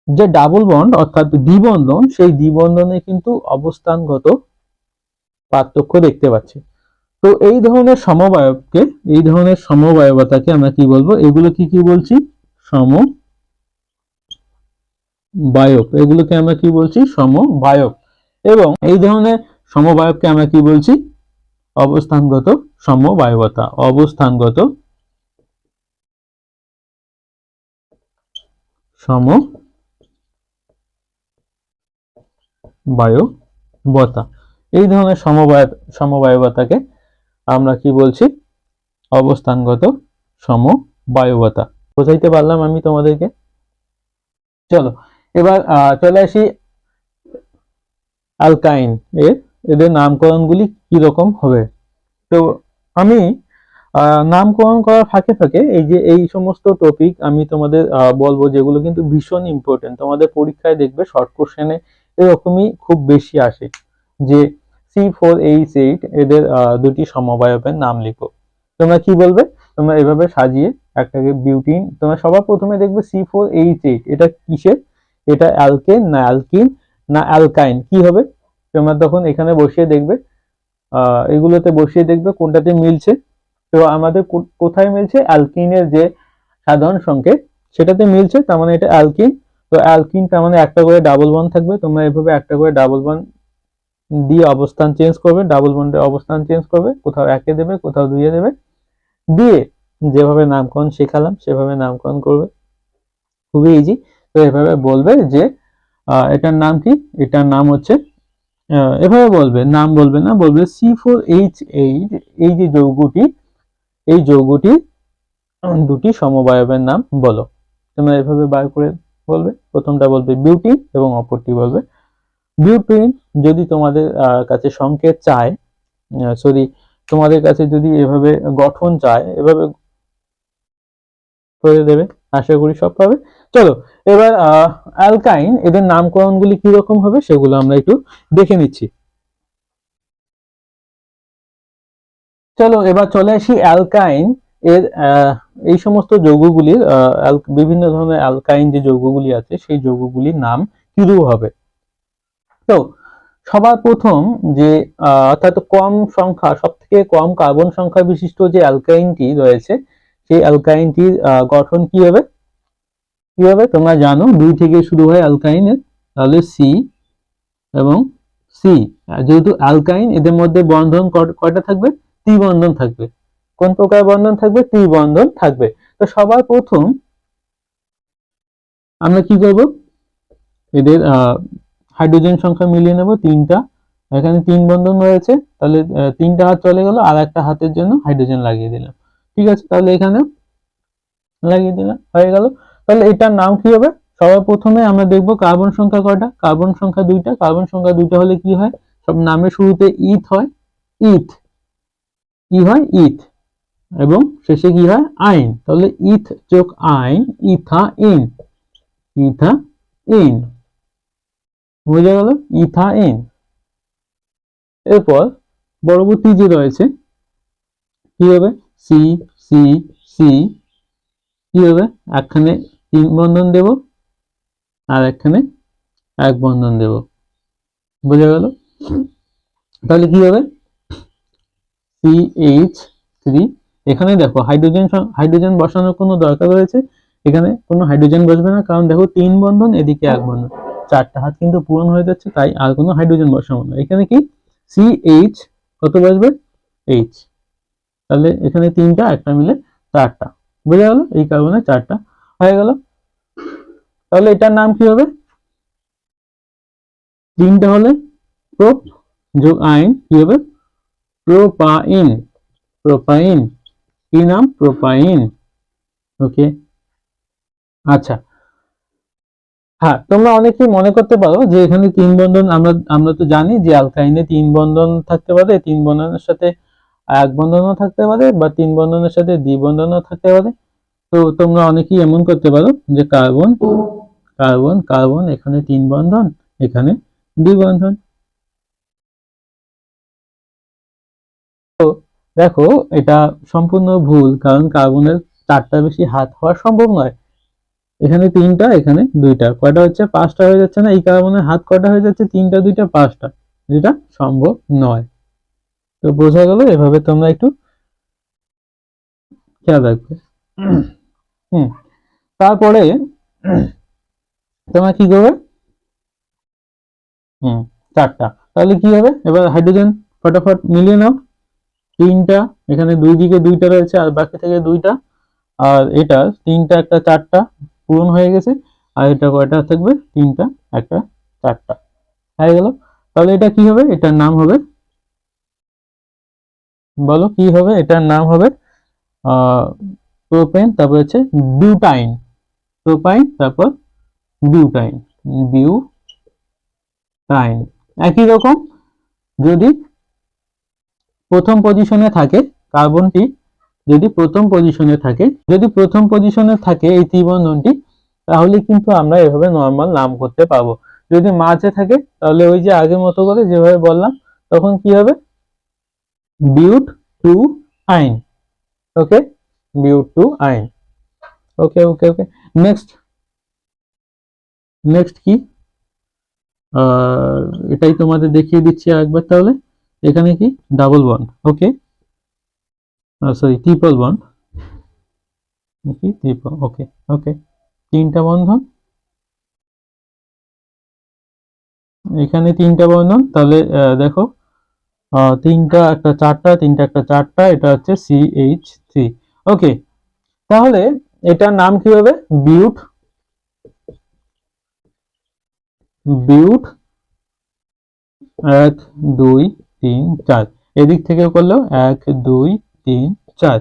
যে ডাবল বন্ড অর্থাৎ দ্বিবন্ধন, সেই দ্বিবন্ধনে কিন্তু অবস্থানগত পার্থক্য দেখতে পাচ্ছি। তো এই ধরনের সমবায়বতাকে আমরা কি বলবো? এগুলো কি কি বলছি? সমবায়ক। এগুলোকে আমরা কি বলছি? সমবায়ক। এবং এই ধরনের সমবায়ককে আমরা কি বলছি? অবস্থানগত সমবায়বতা। অবস্থানগত সমবায়বতা। এই ধরনের সমবায়বতাকে আমরা কি বলছি? অবস্থানগত সমবায়বতা। বোঝাইতে পারলাম আমি তোমাদেরকে? চলো এবার চলে আসি অ্যালকাইন এদের নামকরণগুলি কি রকম হবে। তো আমি নামকরণ করার ফাঁকে ফাঁকে এই সমস্ত টপিক আমি তোমাদের বলবো, যেগুলো কিন্তু ভীষণ ইম্পর্টেন্ট। তোমাদের পরীক্ষায় দেখবে শর্ট কোশ্চেনে এরকমই খুব বেশি আসে, যে C4H8 এদের দুটি সমবায়কের নাম লিখো। তোমরা কি বলবে? তোমরা এভাবে সাজিয়ে একটাকে বিউটিন, তোমরা সবার প্রথমে দেখবে C4H8 এটা কিসের? এটা অ্যালকেন না অ্যালকিন না অ্যালকাইন, কি হবে? তোমরা তখন এখানে বসিয়ে দেখবে, এগুলোতে বসিয়ে দেখবে কোনটাতে মিলছে। তো আমাদের কোথায় মিলছে? অ্যালকিনের যে সাধারণ সংকেত সেটাতে মিলছে, তার মানে এটা অ্যালকিন। তো অ্যালকিন তার মানে একটা করে ডাবল বন্ড থাকবে। তোমরা এভাবে একটা করে ডাবল বন্ড দিয়ে অবস্থান চেঞ্জ করবে, ডাবল বন্ডের অবস্থান চেঞ্জ করবে, কোথাও একে দেবে, কোথাও দুইয়ে দেবে, দিয়ে যেভাবে নামকরণ শেখালাম সেভাবে নামকরণ করবে, খুবই ইজি। তো এভাবে বলবে যে এটার নাম কি? এটার নাম হচ্ছে, এভাবে বলবে, নাম বলবে না, বলবে C4H8 এই যে যৌগটি, এই যৌগটি দুটি সমবায়বের নাম বলো। তোমরা এভাবে বার করে বলবে। প্রথমটা বলবে বিউটিন এবং অপরটি বলবে বিউটিন। যদি তোমাদের কাছে সংকেত চায়, সরি, তোমাদের কাছে যদি এভাবে গঠন চায়, এভাবে করে দেবে, আশা করি সব পাবে। চলো এবার অ্যালকাইন এদের নামকরণগুলি কি রকম হবে সেগুলো আমরা একটু দেখে নিচ্ছি। চলো এবার চলে আসি অ্যালকাইন এর এই সমস্ত যৌগগুলির বিভিন্ন ধরনের অ্যালকাইন যে যৌগগুলি আছে সেই যৌগগুলির নাম কিরূপ হবে। তো সবার প্রথম যে অর্থাৎ কম সংখ্যা, সব থেকে কম কার্বন সংখ্যা বিশিষ্ট যে অ্যালকাইনটি রয়েছে, সেই অ্যালকাইনটির গঠন কি হবে? কি হবে তোমরা জানো, 2 থেকে শুরু হয় অ্যালকাইনের, তাহলে সি এবং সি। যেহেতু অ্যালকাইন, এদের মধ্যে বন্ধন কয়টা থাকবে? ত্রিবন্ধন থাকবে। কোন প্রকার বন্ধন থাকবে? ত্রিবন্ধন থাকবে। তো সবার প্রথম আমরা কি করব? এদের হাইড্রোজেন সংখ্যা মিলিয়ে নেব 3টা। এখানে 3 বন্ধন রয়েছে, তাহলে 3টা হাত চলে গেল, আর একটা হাতের জন্য হাইড্রোজেন লাগিয়ে দিলাম। ঠিক আছে, তাহলে এখানে লাগিয়ে দিলাম, হয়ে গেল। তাহলে এটার নাম কি হবে? সবার প্রথমে আমরা দেখব কার্বন সংখ্যা কয়টা? কার্বন সংখ্যা 2টা। কার্বন সংখ্যা 2টা হলে কি হয়? সব নামের শুরুতে ইথ হয়, ইথ, কি হয়? ইথ। এবং শেষে কি হয়? আইন। তাহলে ইথ যোগ আইন, ইথাইন, ইথাইন, বুঝা গেল? ইথাইন। এরপর পরবর্তী যে রয়েছে কি হবে? সি, সি, সি, কি হবে? একখানে 3 বন্ধন দেব, আর একখানে 1 বন্ধন দেব, বুঝা গেল? তাহলে কি হবে? CH3। এখানে দেখো হাইড্রোজেন বসানোর কোনো দরকার রয়েছে? এখানে কোনো হাইড্রোজেন বসবে না, কারণ দেখো 3 বন্ধন, এদিকে 1 বন্ধন, 4টা হাত কিন্তু পূরণ হয়ে যাচ্ছে, তাই আর কোনো হাইড্রোজেন বসাবো না। এখানে কি CH কত বসবে? H। তাহলে এখানে 3টা, একটা মিলে 4টা, বুঝা গেল? এই কারণে 4টা হয়ে গেল। তাহলে এটার নাম কি হবে? 3টা হলে প্রোপ যোগ আইন কি হবে? প্রোপাইন। প্রোপাইন, কি নাম? প্রোপাইন। ওকে, আচ্ছা। হ্যাঁ, তোমরা অনেকেই মনে করতে পারো যে এখানে 3 বন্ধন, আমরা তো জানি যে অ্যালকাইনে 3 বন্ধন থাকতে পারে, 3 বন্ধনের সাথে 1 বন্ধনও থাকতে পারে, বা 3 বন্ধনের সাথে দ্বিবন্ধনও থাকতে পারে। তো তোমরা অনেকেই এমন করতে পারো যে কার্বন কার্বন কার্বন, এখানে 3 বন্ধন, এখানে দ্বিবন্ধন। তো দেখো, এটা সম্পূর্ণ ভুল, কারণ কার্বনের 4টা বেশি হাত হওয়া সম্ভব নয়। এখানে 3টা, এখানে 2টা, কয়টা হচ্ছে? 5টা হয়ে যাচ্ছে না? এই কার্বনের হাত কয়টা হয়ে যাচ্ছে? 3টা, 2টা, 5টা, যেটা সম্ভব নয়। তো বোঝা গেল, এভাবে তোমরা একটু খেয়াল রাখবে। হুম, তারপরে তোমরা কি করবে? চারটা, তাহলে কি হবে? এবার হাইড্রোজেন ফটাফট মিলিয়ে নাও। তিনটা, এখানে দুই দিকে দুইটা রয়েছে আর বাকি থেকে দুইটা, আর এটা তিনটা একটা চারটা পূরণ হয়ে গেছে, আর এটা কয়টা থাকবে? তিনটা একটা চারটা হয়ে গেল। তাহলে এটা কি হবে? এটার নাম হবে, বলো কি হবে? এটার নাম হবে প্রোপেন, তারপর হচ্ছে বিউটাইন। প্রোপাইন, তারপর বিউটাইন। বিউটাইন একই রকম। যদি প্রথম পজিশনে থাকে কার্বনটি, যদি প্রথম পজিশনে থাকে এই ত্রিবন্ধনটি, তাহলে কিন্তু আমরা এভাবে নর্মাল নাম করতে পারবো। যদি মাঝে থাকে তাহলে ওই যে আগের মতো করে যেভাবে বললাম, তখন কি হবে? বিউট টু আইন। ওকে, বিউট টু আইন। ওকে ওকে ওকে। নেক্সট, নেক্সট কি? এটাই তোমাদের দেখিয়ে দিচ্ছি একবার তাহলে। এখানে কি? Double bond. Okay, sorry triple bond. Okay okay, তিনটা বন্ধন, এখানে তিনটা বন্ধন। তাহলে দেখো, তিনটা একটা চারটা, তিনটা একটা চারটা, এটা হচ্ছে CH3। ওকে, তাহলে এটার নাম কি হবে? বিউট, বিউট 1 2 3 4। এদিক থেকে করলেও 1 2 3 4।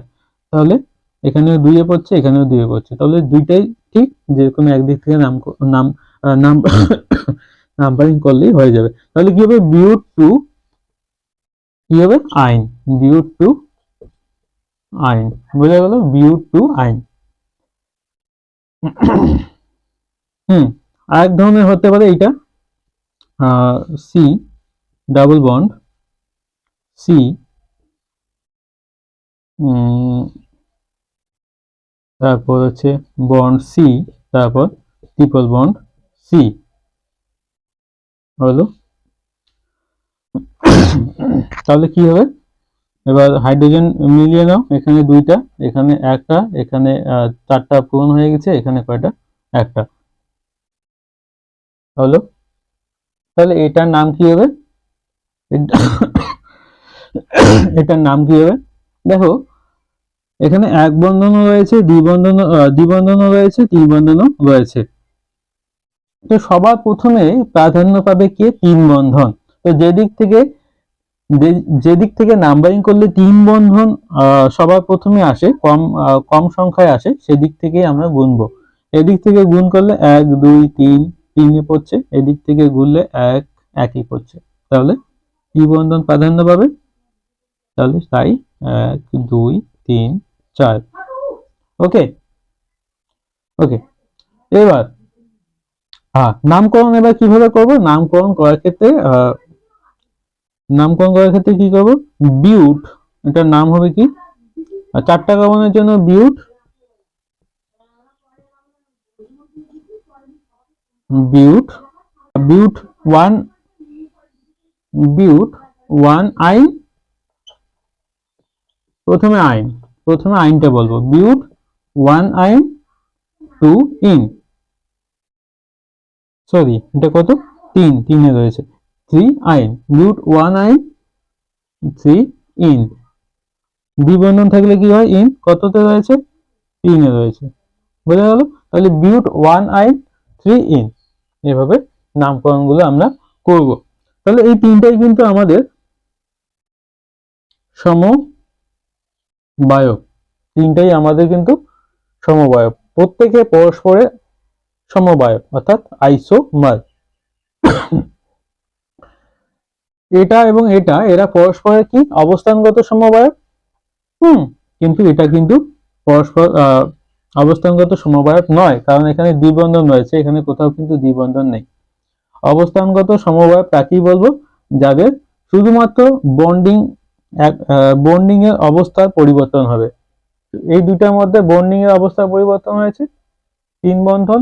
তাহলে এখানেও 2 এ পড়ছে, এখানেও 2 এ পড়ছে, তাহলে দুইটাই ঠিক, যে কোনো একদিক থেকে নাম নাম নাম নাম্বারিং করলেই হয়ে যাবে। তাহলে কি হবে? বিউট টু, কি হবে? আইন। বিউট টু আইন, বোঝা গেল? বিউট টু আইন। আরেক ধরনের হতে পারে এইটা, সি ডাবল বন্ড, সি তারপর হচ্ছে বন্ড সি, তারপর ট্রিপল বন্ড সি হলো। তাহলে কি হবে? এবার হাইড্রোজেন মিলিয়ে নাও, এখানে দুইটা, এখানে একটা, এখানে চারটা পূরণ হয়ে গেছে, এখানে কয়টা? একটা হলো। তাহলে এটার নাম কি হবে? এটার নাম কি হবে? দেখো, এখানে এক বন্ধনও রয়েছে, দ্বিবন্ধনও রয়েছে, তিন বন্ধনও রয়েছে। তো সবার প্রথমে প্রাধান্য পাবে কে? তিন বন্ধন। তো যেদিক থেকে নাম্বারিং করলে তিন বন্ধন সবার প্রথমে আসে, কম সংখ্যায় আসে, সেদিক থেকেই আমরা গুনবো। এদিক থেকে গুণ করলে 1 2 3 3 পড়ছে, এদিক থেকে গুনলে 1 একই পড়ছে, তাহলে কি বন্ধন প্রাধান্য পাবে? তাহলে তাই 1 2 3 4। ওকে ওকে, এবার নামকরণ এবার কিভাবে করব? নামকরণ করার ক্ষেত্রে কি করব? বিউট, এটার নাম হবে কি? চারটা কার্বনের জন্য বিউট, বিউট বিউট ওয়ান, বিউট ওয়ান আইন। প্রথমে আইনটা বলবো, বিউট ওয়ান আইন টু ইন, সরি এটা কত? তিনে রয়েছে, 3 আইন। বিউট ওয়ান আইন 3 ইন। দ্বিবন্ধন থাকলে কি হয়? ইন কততে রয়েছে? 3 এ রয়েছে, বোঝা গেল? তাহলে বিউট ওয়ান আইন 3 ইন, এভাবে নামকরণগুলো আমরা করব। তাহলে এই তিনটাই কিন্তু আমাদের সমবায়ক, তিনটাই আমাদের কিন্তু সমবায়ক, প্রত্যেকে পরস্পরের সমবায়ক, অর্থাৎ আইসোমার। এটা এবং এটা, এরা পরস্পরের কি? অবস্থানগত সমবায়ক। কিন্তু এটা কিন্তু পরস্পর অবস্থানগত সমবায়ক নয়, কারণ এখানে দ্বিবন্ধন রয়েছে, এখানে কোথাও কিন্তু দ্বিবন্ধন নেই। অবস্থানগত সমবায়ক তাকেই বলবো যাদের শুধুমাত্র বন্ডিং এর অবস্থার পরিবর্তন হবে। এই দুটার মধ্যে বন্ডিং এর অবস্থার পরিবর্তন হয়েছে, তিন বন্ধন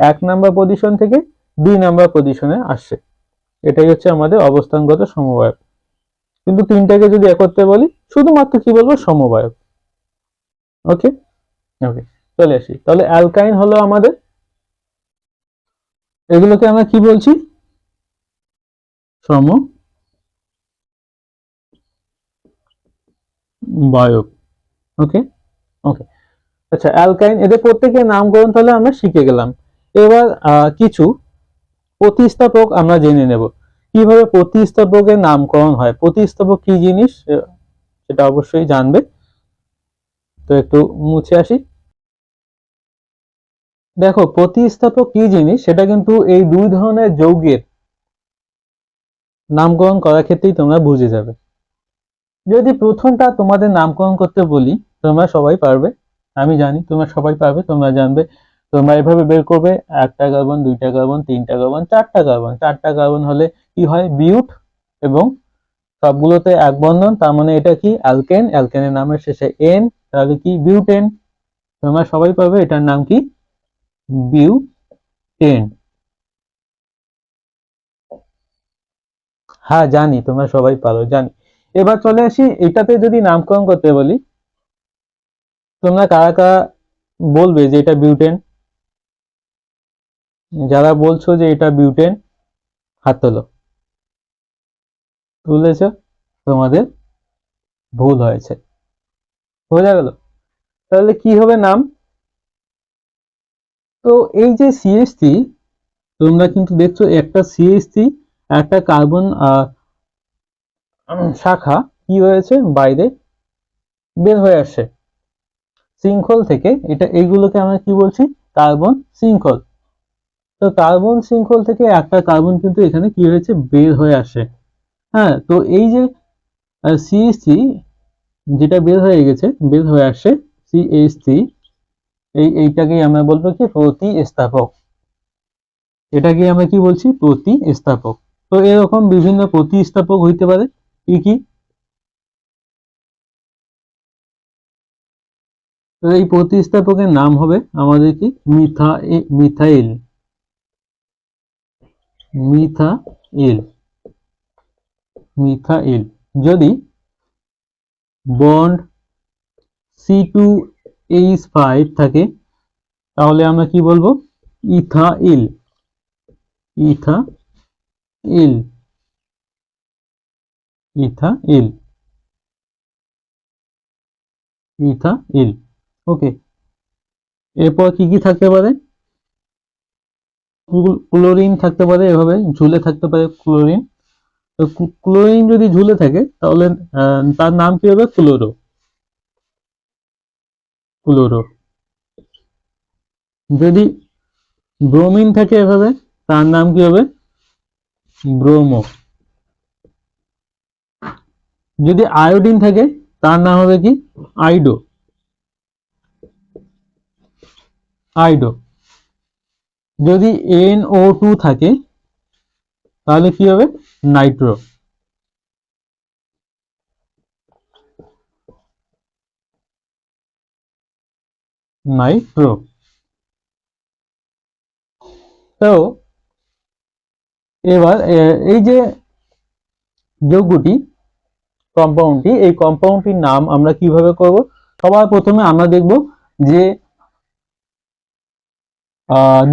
1 নাম্বার পজিশন থেকে 2 নাম্বার পজিশনে আসছে, এটাই হচ্ছে আমাদের অবস্থানগত সমবায়ক। কিন্তু তিনটাকে যদি একত্রে বলি শুধুমাত্র কি বলবো, সমবায়ক। ওকে ওকে, চলে আসি তাহলে। অ্যালকাইন হলো আমাদের, এগুলোকে আমরা কি বলছি, সমবায়ক। ওকে ওকে, আচ্ছা অ্যালকাইন, এদের প্রত্যেকের নামকরণ তাহলে আমরা শিখে গেলাম। এবার কিছু প্রতিস্থাপক আমরা জেনে নেব, কিভাবে প্রতিস্থাপকের নামকরণ হয়। প্রতিস্থাপক কি জিনিস সেটা অবশ্যই জানবে, তো একটু মুছে আসি। দেখো প্রতিস্থাপক কি জিনিস সেটা কিন্তু এই দুই ধরনের যৌগের নামকরণ করার ক্ষেত্রেই তোমরা বুঝে যাবে। যদি প্রথমটা তোমাদের নামকরণ করতে বলি, তোমরা সবাই পারবে, আমি জানি তোমরা সবাই পারবে, তোমরা জানবে। তোমরা এভাবে বের করবে, একটা কার্বন, দুইটা কার্বন, তিনটা কার্বন, চারটা কার্বন। চারটা কার্বন হলে কি হয়, বিউট, এবং সবগুলোতে এক বন্ধন, তার মানে এটা কি অ্যালকেন। অ্যালকেনের নামের শেষে এন, তাহলে কি বিউটেন। তোমরা সবাই পাবে, এটার নাম কি বিউটেন। হ্যাঁ জানি, তোমরা সবাই পারো, জানি। এবার চলে আসি, এটাতে যদি নামকরণ করতে বলি, তোমরা কারা কারা বলবে যে এটা বিউটেন? যারা বলছো যে এটা বিউটেন, হাত তোলো। তুলেছ, তোমাদের ভুল হয়েছে, বোঝা গেল। তাহলে কি হবে নাম? তো এই যে সিএইচ3, তোমরা কিন্তু দেখছো একটা সিএইচ3, একটা কার্বন শাখা কি হয়েছে, বাইরে বের হয়ে আসে শৃঙ্খল থেকে। এটা এইগুলোকে আমরা কি বলছি, কার্বন শৃঙ্খল। তো কার্বন শৃঙ্খল থেকে একটা কার্বন কিন্তু এখানে কি হয়েছে, বের হয়ে আসে। হ্যাঁ, তো এই যে সিএইচ3 যেটা বের হয়ে গেছে, বের হয়ে আসে সিএইচ3, এইটাকেই আমরা বলবো কি প্রতিস্থাপক। এটাকে আমরা কি বলছি, প্রতিস্থাপক। তো এরকম বিভিন্ন প্রতিস্থাপক হইতে পারে, কি কি? তো এই প্রতিস্থাপকের নাম হবে আমাদের কি, মিথাইল, মিথাইল, মিথাইল। যদি বন্ড C2H5 থাকে, তাহলে আমরা কি বলবো, ইথাইল, ইথাইল, ইথাইল, ইথাইল। ওকে, এরপর কি কি থাকতে পারে, ক্লোরিন থাকতে পারে, এভাবে ঝুলে থাকতে পারে ক্লোরিন। তো ক্লোরিন যদি ঝুলে থাকে তাহলে তার নাম কি হবে, ক্লোরো, ক্লোরো। যদি ব্রোমিন থাকে এভাবে, তার নাম কি হবে, ব্রোমো। যদি আয়োডিন থাকে তার নাম হবে কি, আইডো, আইডো। যদি NO2 থাকে তাহলে কি হবে, নাইট্রো, নাইট্রো। তো এবার এই যে যৌগটি, কম্পাউন্ডটি, এই কম্পাউন্ডটির নাম আমরা কিভাবে করব? সবার প্রথমে আমরা দেখব যে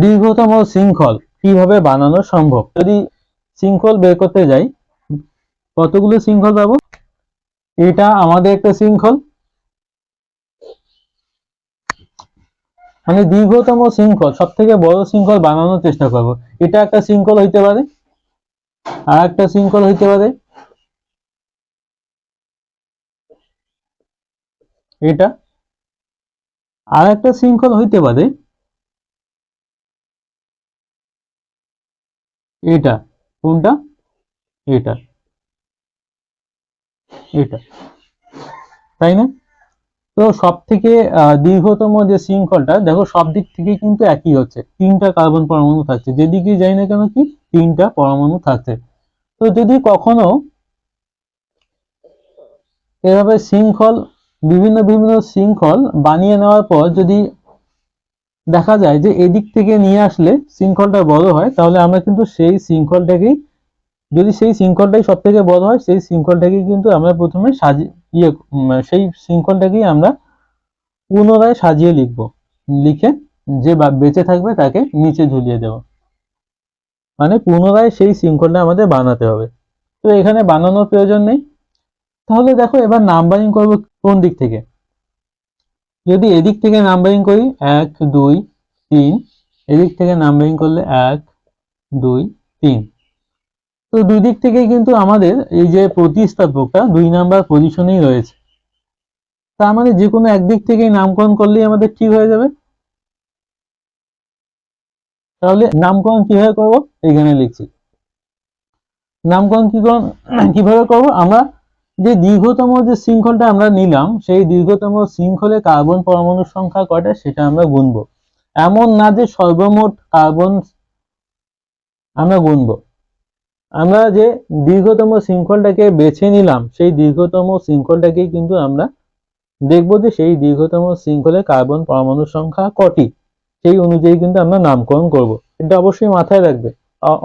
দীর্ঘতম শৃঙ্খল কিভাবে বানানো সম্ভব। যদি শৃঙ্খল বের করতে যাই, কতগুলো শৃঙ্খল পাবো? এটা আমাদের একটা শৃঙ্খল, মানে দীর্ঘতম শৃঙ্খল, সব থেকে বড় শৃঙ্খল বানানোর চেষ্টা করব। এটা একটা শৃঙ্খল হইতে পারে, আর একটা শৃঙ্খল হইতে পারে এটা, আর একটা শৃঙ্খল হইতে পারে এটা। কোনটা? এটা, এটা, তাই না? তো সব থেকে দীর্ঘতম যে শৃঙ্খলটা, দেখো সব দিক থেকে কিন্তু একই হচ্ছে, তিনটা কার্বন পরমাণু থাকছে, যেদিকে যাই না কেন কি তিনটা পরমাণু থাকছে। তো যদি কখনো এভাবে শৃঙ্খল, বিভিন্ন বিভিন্ন শৃঙ্খল বানিয়ে নেওয়ার পর যদি দেখা যায় যে এদিক থেকে নিয়ে আসলে শৃঙ্খলটা বড় হয়, তাহলে আমরা কিন্তু সেই শৃঙ্খলটাকেই যদি সেই শৃঙ্খলটাই সব থেকে বড় হয়, সেই শৃঙ্খলটাকে কিন্তু আমরা প্রথমে সেই শৃঙ্খলটাকেই আমরা পুনরায় সাজিয়ে লিখব, লিখে যে বেঁচে থাকবে তাকে নিচে ঝুলিয়ে দেব। মানে পুনরায় সেই শৃঙ্খলটা আমাদের বানাতে হবে। তো এখানে বানানোর প্রয়োজন নেই। তাহলে দেখো এবার নাম্বারিং করব কোন দিক থেকে। যদি এদিক থেকে নাম্বারিং করি 1 2 3, এদিক থেকে নাম্বারিং করলে 1 2 3। তো দুই দিক থেকেই কিন্তু আমাদের এই যে প্রতিস্থাপকটা 2 নাম্বার পজিশনেই রয়েছে। তার মানে যে কোনো একদিক থেকেই নামকরণ করলেই আমাদের ঠিক হয়ে যাবে। তাহলে নামকরণ কিভাবে করব, এখানে লিখছি। নামকরণ কিভাবে করব, আমরা যে দীর্ঘতম যে শৃঙ্খলটা আমরা নিলাম, সেই দীর্ঘতম শৃঙ্খলে কার্বন পরমাণুর সংখ্যা কয়টা সেটা আমরা গুনবো। এমন না যে সর্বমোট কার্বন আমরা গুনবো, আমরা যে দীর্ঘতম শৃঙ্খলটাকে বেছে নিলাম সেই দীর্ঘতম শৃঙ্খলটাকেই কিন্তু আমরা দেখবো যে সেই দীর্ঘতম শৃঙ্খলে কার্বন পরমাণুর সংখ্যা কটি, সেই অনুযায়ী কিন্তু আমরা নামকরণ করব। এটা অবশ্যই মাথায় রাখবে।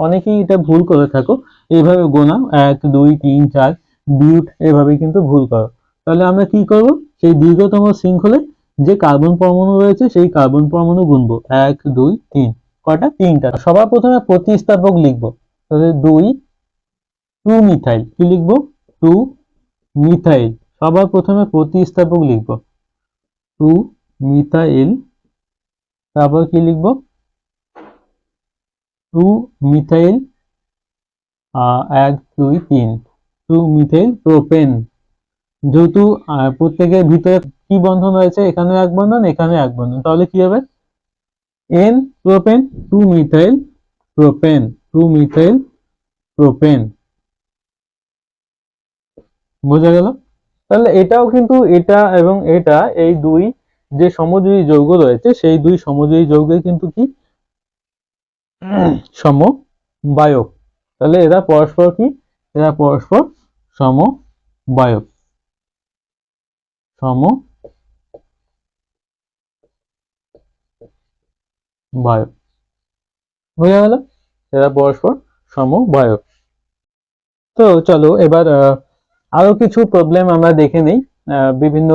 অনেকেই এটা ভুল করে থাকো, এইভাবে গোনা 1 2 3 4 বিউট এভাবে কিন্তু ভুল করো। তাহলে আমরা কি করব, সেই দীর্ঘতম শৃঙ্খলে যে কার্বন পরমাণু রয়েছে সেই কার্বন পরমাণু গুনবো 1 2 3। কয়টা? 3টা। সবার প্রথমে প্রতিস্থাপক লিখবো। তাহলে 2 মিথাইল, কি লিখবো? 2 মিথাইল। সবার প্রথমে প্রতিস্থাপক লিখবো 2 মিথাইল। তারপর কি লিখবো? 2 মিথাইল 1 2 3, 2 মিথাইল প্রোপেন। যেহেতু প্রত্যেকের ভিতরে কি বন্ধন রয়েছে, এখানে এক বন্ধন, এখানে এক বন্ধন, তাহলে কি হবে? N propane, 2 methyl propane, 2 methyl propane. বোঝা গেল? তাহলে এটাও কিন্তু এটা এবং এটা, এই দুই যে সমযোজী যৌগ রয়েছে সেই দুই সমযোজী যৌগের কিন্তু কি সমবায়ক। তাহলে এরা পরস্পর কি, এরা পরস্পর সমবায়ক, সমবায়ক। বোঝা গেল? এরা পরস্পর সমবায়ক। তো চলো এবার আরো কিছু প্রবলেম আমরা দেখে নেই। বিভিন্ন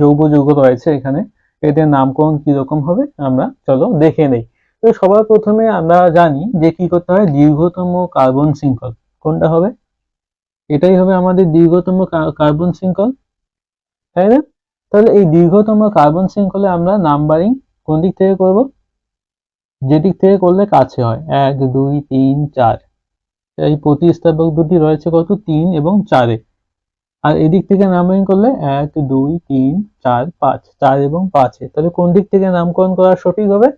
যৌগ রয়েছে এখানে, এদের নামকরণ কিরকম হবে আমরা চলো দেখে নেই। তো সবার প্রথমে আমরা জানি যে কি করতে হয়, দীর্ঘতম কার্বন শৃঙ্খল কোনটা হবে, এটাই হবে আমাদের দীর্ঘতম কার্বন শৃঙ্খল, তাই না? তাহলে এই দীর্ঘতম কার্বন শৃঙ্খলে আমরা নাম্বারিং কোন দিক থেকে করব, যেদিক থেকে করলে কাছে হয়, 1 2 3 4। এই প্রতিস্থাপক দুটি রয়েছে কত, 3 এবং 4 এ। আর এদিক থেকে নামকরণ করলে 1 2 3 4 5, 4 এবং 5 এ। তাহলে কোন দিক থেকে নামকরণ করা সঠিক হবে,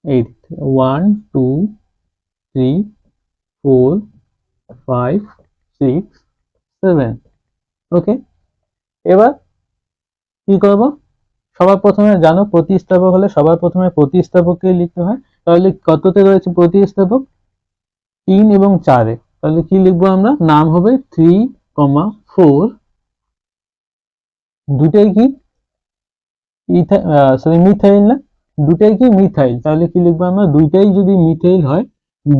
এই দিক থেকে। 1 2 3 4 5 6 7। ওকে, এবার কি করব, সবার প্রথমে জানো প্রতিস্থাপক হলে সবার প্রথমে প্রতিস্থাপককে লিখতে হয়। তাহলে কততে রয়েছে প্রতিস্থাপক, 3 এবং 4 এ। তাহলে কি লিখবো আমরা, নাম হবে 3 4। দুটাই কি মিথাইল না, দুটাই কি মিথাইল। তাহলে কি লিখবো আমরা, দুইটাই যদি মিথাইল হয়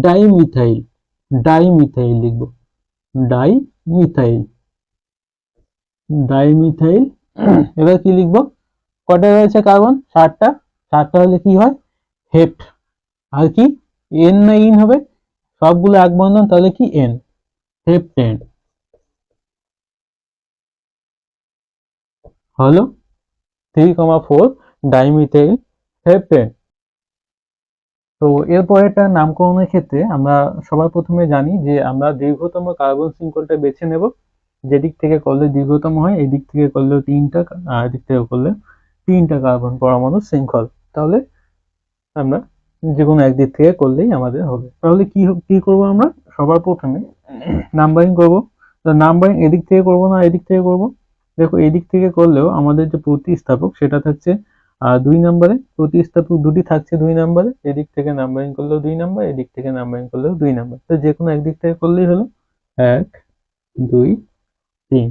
ডাইমিথাইল, ডাইমিথাইল লিখবো, ডাইমিথাইল, ডাইমিথাইল। এবার কি লিখবো, কটা রয়েছে কার্বন, 7টা, 7টা হলে কি হয় হেপ্ট। আর কি এন না ইন হবে, সবগুলো এক বন্ধন, তাহলে কি এন, হেপ্টেন হলো 3 4 ডাইমিথাইল হেপ্টেন। তো এরপরেরটা নামকরণের ক্ষেত্রে আমরা সবার প্রথমে জানি যে আমরা দীর্ঘতম কার্বন শৃঙ্খলটা বেছে নেব। যেদিক থেকে করলে দীর্ঘতম হয়, এদিক থেকে করলেও 3টা, আর এদিক থেকে করলে 3টা কার্বন পরমাণু শৃঙ্খল। তাহলে আমরা যে কোনো একদিক থেকে করলেই আমাদের হবে। তাহলে কি করব, আমরা সবার প্রথমে নাম্বারিং করব। তো নাম্বারিং এদিক থেকে করব না এদিক থেকে করব, দেখো এদিক থেকে করলেও আমাদের যে প্রতিস্থাপক সেটা থাকছে 2 নম্বরে, প্রতিস্থাপক দুটি থাকছে 2 নম্বরে। এদিক থেকে নাম্বারিং করলেও 2 নম্বর, এদিক থেকে নাম্বারিং করলেও 2 নম্বর। তো যে কোনো একদিক থেকে করলেই হলো 1 2 3।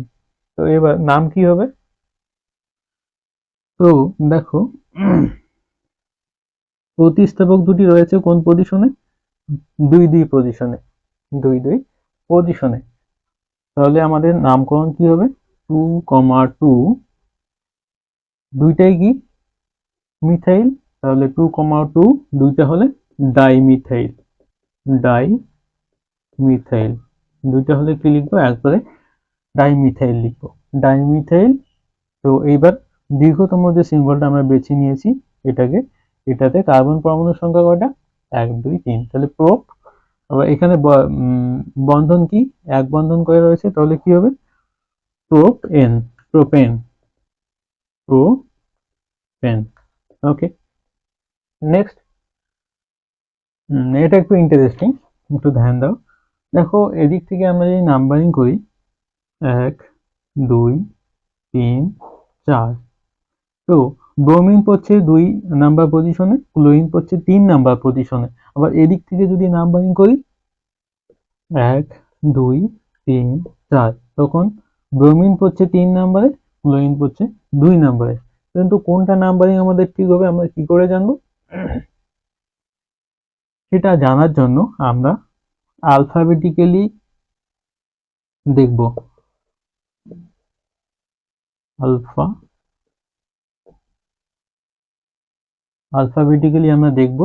তো এবার নাম কি হবে, তো দেখো প্রতিস্থাপক দুটি রয়েছে কোন পজিশনে, 2 2 পজিশনে। 2 2 পজিশনে। তাহলে আমাদের নামকরণ কি হবে? 2, দুইটাই কি মিথাইল, তাহলে 2, দুইটা হলে ডাইমিথাইল। ডাইমিথাইল দুইটা হলে কি লিখবো? একবারে ডাইমিথাইল লিখবো। ডাইমিথাইল। তো এইবার দীর্ঘতম যে সিম্বলটা আমরা বেছে নিয়েছি এটাতে কার্বন পরমাণুর সংখ্যা কয়টা? 1 2 3। তাহলে প্রোপ। আবার এখানে বন্ধন কি? এক বন্ধন করে রয়েছে, তাহলে কি হবে? প্রোপেন। প্রোপেন। প্রোপেন। ওকে, নেক্সট। এটা একটু ইন্টারেস্টিং, একটু ধ্যান দাও। দেখো এদিক থেকে আমরা যদি নাম্বারিং করি 1 2 3 4, তো ব্রোমিন পড়ছে 2 নাম্বার পজিশনে, ক্লোরিন পড়ছে 3 নাম্বার পজিশনে। আবার এদিক থেকে যদি নাম্বারিং করি 1 2 3 4, তখন ব্রোমিন পড়ছে 3 নাম্বারে, ক্লোরিন পড়ছে 2 নাম্বারে। কিন্তু কোনটা নাম্বারিং আমাদের ঠিক হবে আমরা কি করে জানবো? সেটা জানার জন্য আমরা আলফাবেটিক্যালি দেখব। আলফাবেটিক্যালি আমরা দেখব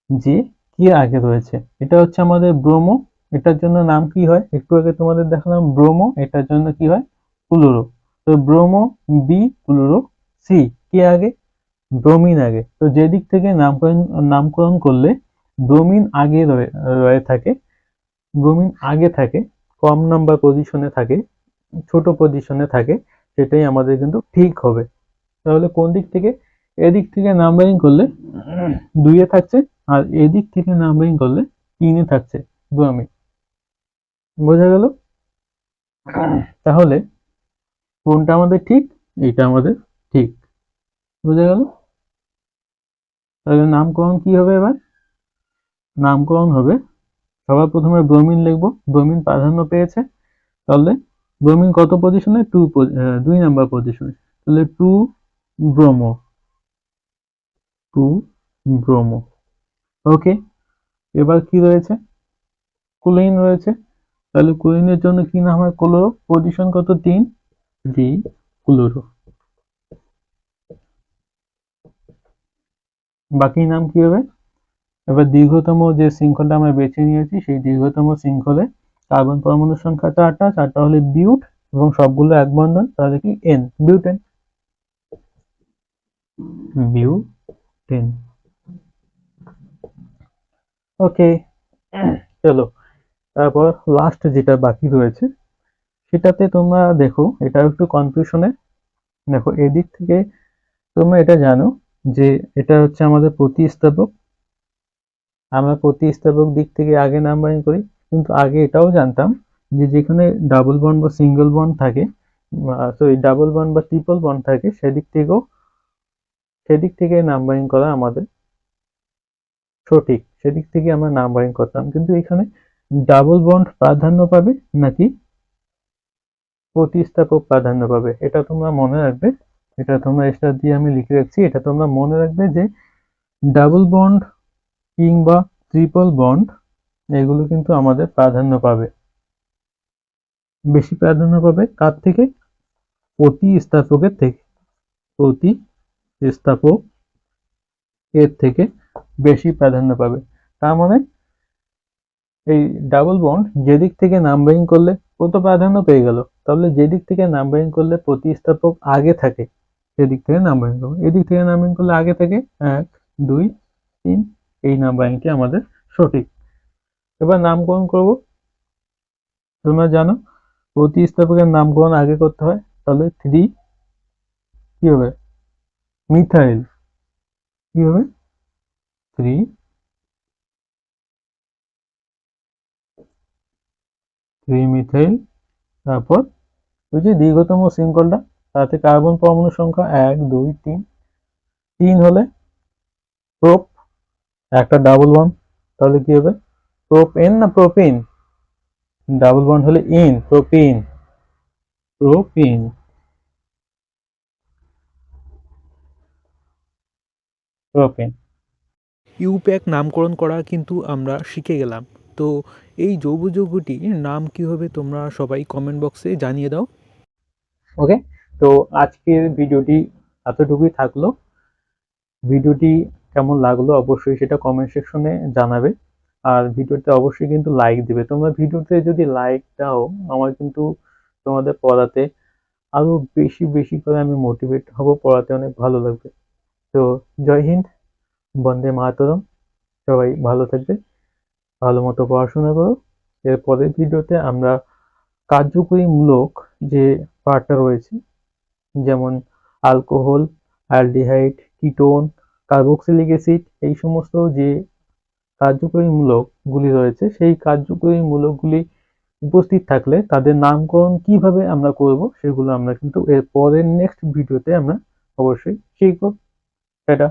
যে কি আগে রয়েছে। এটা হচ্ছে আমাদের ব্রোমো, এটার জন্য নাম কি হয়? একটু আগে তোমাদের দেখালাম ব্রোমো, এটার জন্য কি হয়? ক্লোরো। তো ব্রোমো বি, ক্লোরো সি। কি আগে? ব্রোমিন আগে। তো যেদিক থেকে নামকরণ করলে ব্রোমিন আগে রয়ে থাকে, ব্রোমিন আগে থাকে, কম নাম্বার পজিশনে থাকে, ছোট পজিশনে থাকে, সেটাই আমাদের কিন্তু ঠিক হবে। তাহলে কোন দিক থেকে? এদিক থেকে নাম্বারিং করলে 2 থাকছে, আর এদিক থেকে নাম্বারিং করলে 3 থাকছে ব্রোমিন। বোঝা গেল? তাহলে কোনটা আমাদের ঠিক? এটা আমাদের ঠিক। বোঝা গেল? তাহলে নামকরণ কি হবে এবার? নামকরণ হবে, সবার প্রথমে ব্রোমিন লিখবো, ব্রোমিন প্রাধান্য পেয়েছে, তাহলে ব্রোমিন কত পজিশনে? 2 নাম্বার পজিশনে, তাহলে 2 ব্রোমো। 2 ব্রোমো। ওকে, এবার কি রয়েছে? ক্লোরিন রয়েছে, তাহলে ক্লোরিনের জন্য কি নাম হয়? ক্লোরো। পজিশন কত? 3, 3 ক্লোরো। বাকি নাম কি হবে? এবার দীর্ঘতম যে শৃঙ্খলটা আমরা বেছে নিয়েছি, সেই দীর্ঘতম শৃঙ্খলে কার্বন পরমাণুর সংখ্যা 4টা, 4টা হলে বিউট, এবং সবগুলো এক বন্ধন, তাহলে কি? N, butane. বিউটেন। ওকে, চলো তারপর লাস্ট যেটা বাকি রয়েছে সেটাতে তোমরা দেখো, এটা একটু কনফিউশনের। দেখো এদিক থেকে তোমরা এটা জানো যে এটা হচ্ছে আমাদের প্রতিস্থাপক। আমরা প্রতিস্থাপক দিক থেকে আগে নাম্বারিং করি, কিন্তু আগে এটাও জানতাম যে যেখানে ডাবল বন্ড বা সিঙ্গেল বন্ড থাকে, সরি ডাবল বন্ড বা ট্রিপল বন্ড থাকে, সেদিক থেকে নাম্বারিং করা আমাদের সঠিক, সেদিক থেকে আমরা নাম্বারিং করতাম। কিন্তু এখানে ডাবল বন্ড প্রাধান্য পাবে নাকি প্রতিস্থাপক প্রাধান্য পাবে, এটা তোমরা মনে রাখবে। এটা তোমরা স্টার দিয়ে আমি লিখে রাখছি, এটা তোমরা মনে রাখবে যে ডাবল বন্ড কিংবা ট্রিপল বন্ড এগুলো কিন্তু আমাদের প্রাধান্য পাবে। বেশি প্রাধান্য পাবে কার থেকে? প্রতিস্থাপকের থেকে। প্রতিস্থাপক এর থেকে বেশি প্রাধান্য পাবে। তার মানে এই ডাবল বন্ড যেদিক থেকে নাম্বারিং করলে কত প্রাধান্য পেয়ে গেল? তাহলে যেদিক থেকে নাম্বারিং করলে প্রতিস্থাপক আগে থাকে সেদিক থেকে নাম্বারিং করবো। এদিক থেকে নাম্বারিং করলে আগে থাকে 1 2 3, এই নাম্বারিংটি আমাদের সঠিক। এবার নামকরণ করব। তোমরা জানো প্রতিস্থাপকের নামকরণ আগে করতে হয়, তাহলে 3 কি হবে? মিথাইল। কি হবে? 3 মিথাইল। তারপর ওই যে দীর্ঘতম শৃঙ্খলটা, তাতে কার্বন পরমাণুর সংখ্যা 1 2 3, 3 হলে প্রোপ, একটা ডাবল বন্ড, তাহলে কি হবে? প্রোপেন না প্রোপিন? ডাবল বন্ড হলে in, propene. Propene. Propene. IUPAC নামকরণ করা কিন্তু আমরা শিখে গেলাম। তো এই জৈব যৌগটির নাম কি হবে তোমরা সবাই কমেন্ট বক্সে জানিয়ে দাও। ওকে, তো আজকের ভিডিওটি এতটুকুই থাকলো। ভিডিওটি কেমন লাগলো অবশ্যই সেটা কমেন্ট সেকশনে জানাবে, আর ভিডিওতে অবশ্যই কিন্তু লাইক দিবে। তোমরা ভিডিওতে যদি লাইক দাও আমার কিন্তু তোমাদের পড়াতে আরো বেশি বেশি করে আমি মোটিভেট হব, পড়াতে অনেক ভালো লাগবে। তো জয় হিন্দ, বন্দে মাতরম। সবাই ভালো থাকবে, ভালো মতো পড়াশোনা করো। এর পরের ভিডিওতে আমরা কার্যকরীমূলক যে পার্টটা রয়েছে, যেমন alcohol, aldehyde, ketone, carboxylic acid, এই সমস্ত যে কার্যকরী মূলকগুলি রয়েছে সেই কার্যকরী মূলকগুলি উপস্থিত থাকলে তাদের নামকরণ কিভাবে আমরা করব সেগুলো আমরা কিন্তু এর পরের নেক্সট ভিডিওতে আমরা অবশ্যই শিখব। টাটা।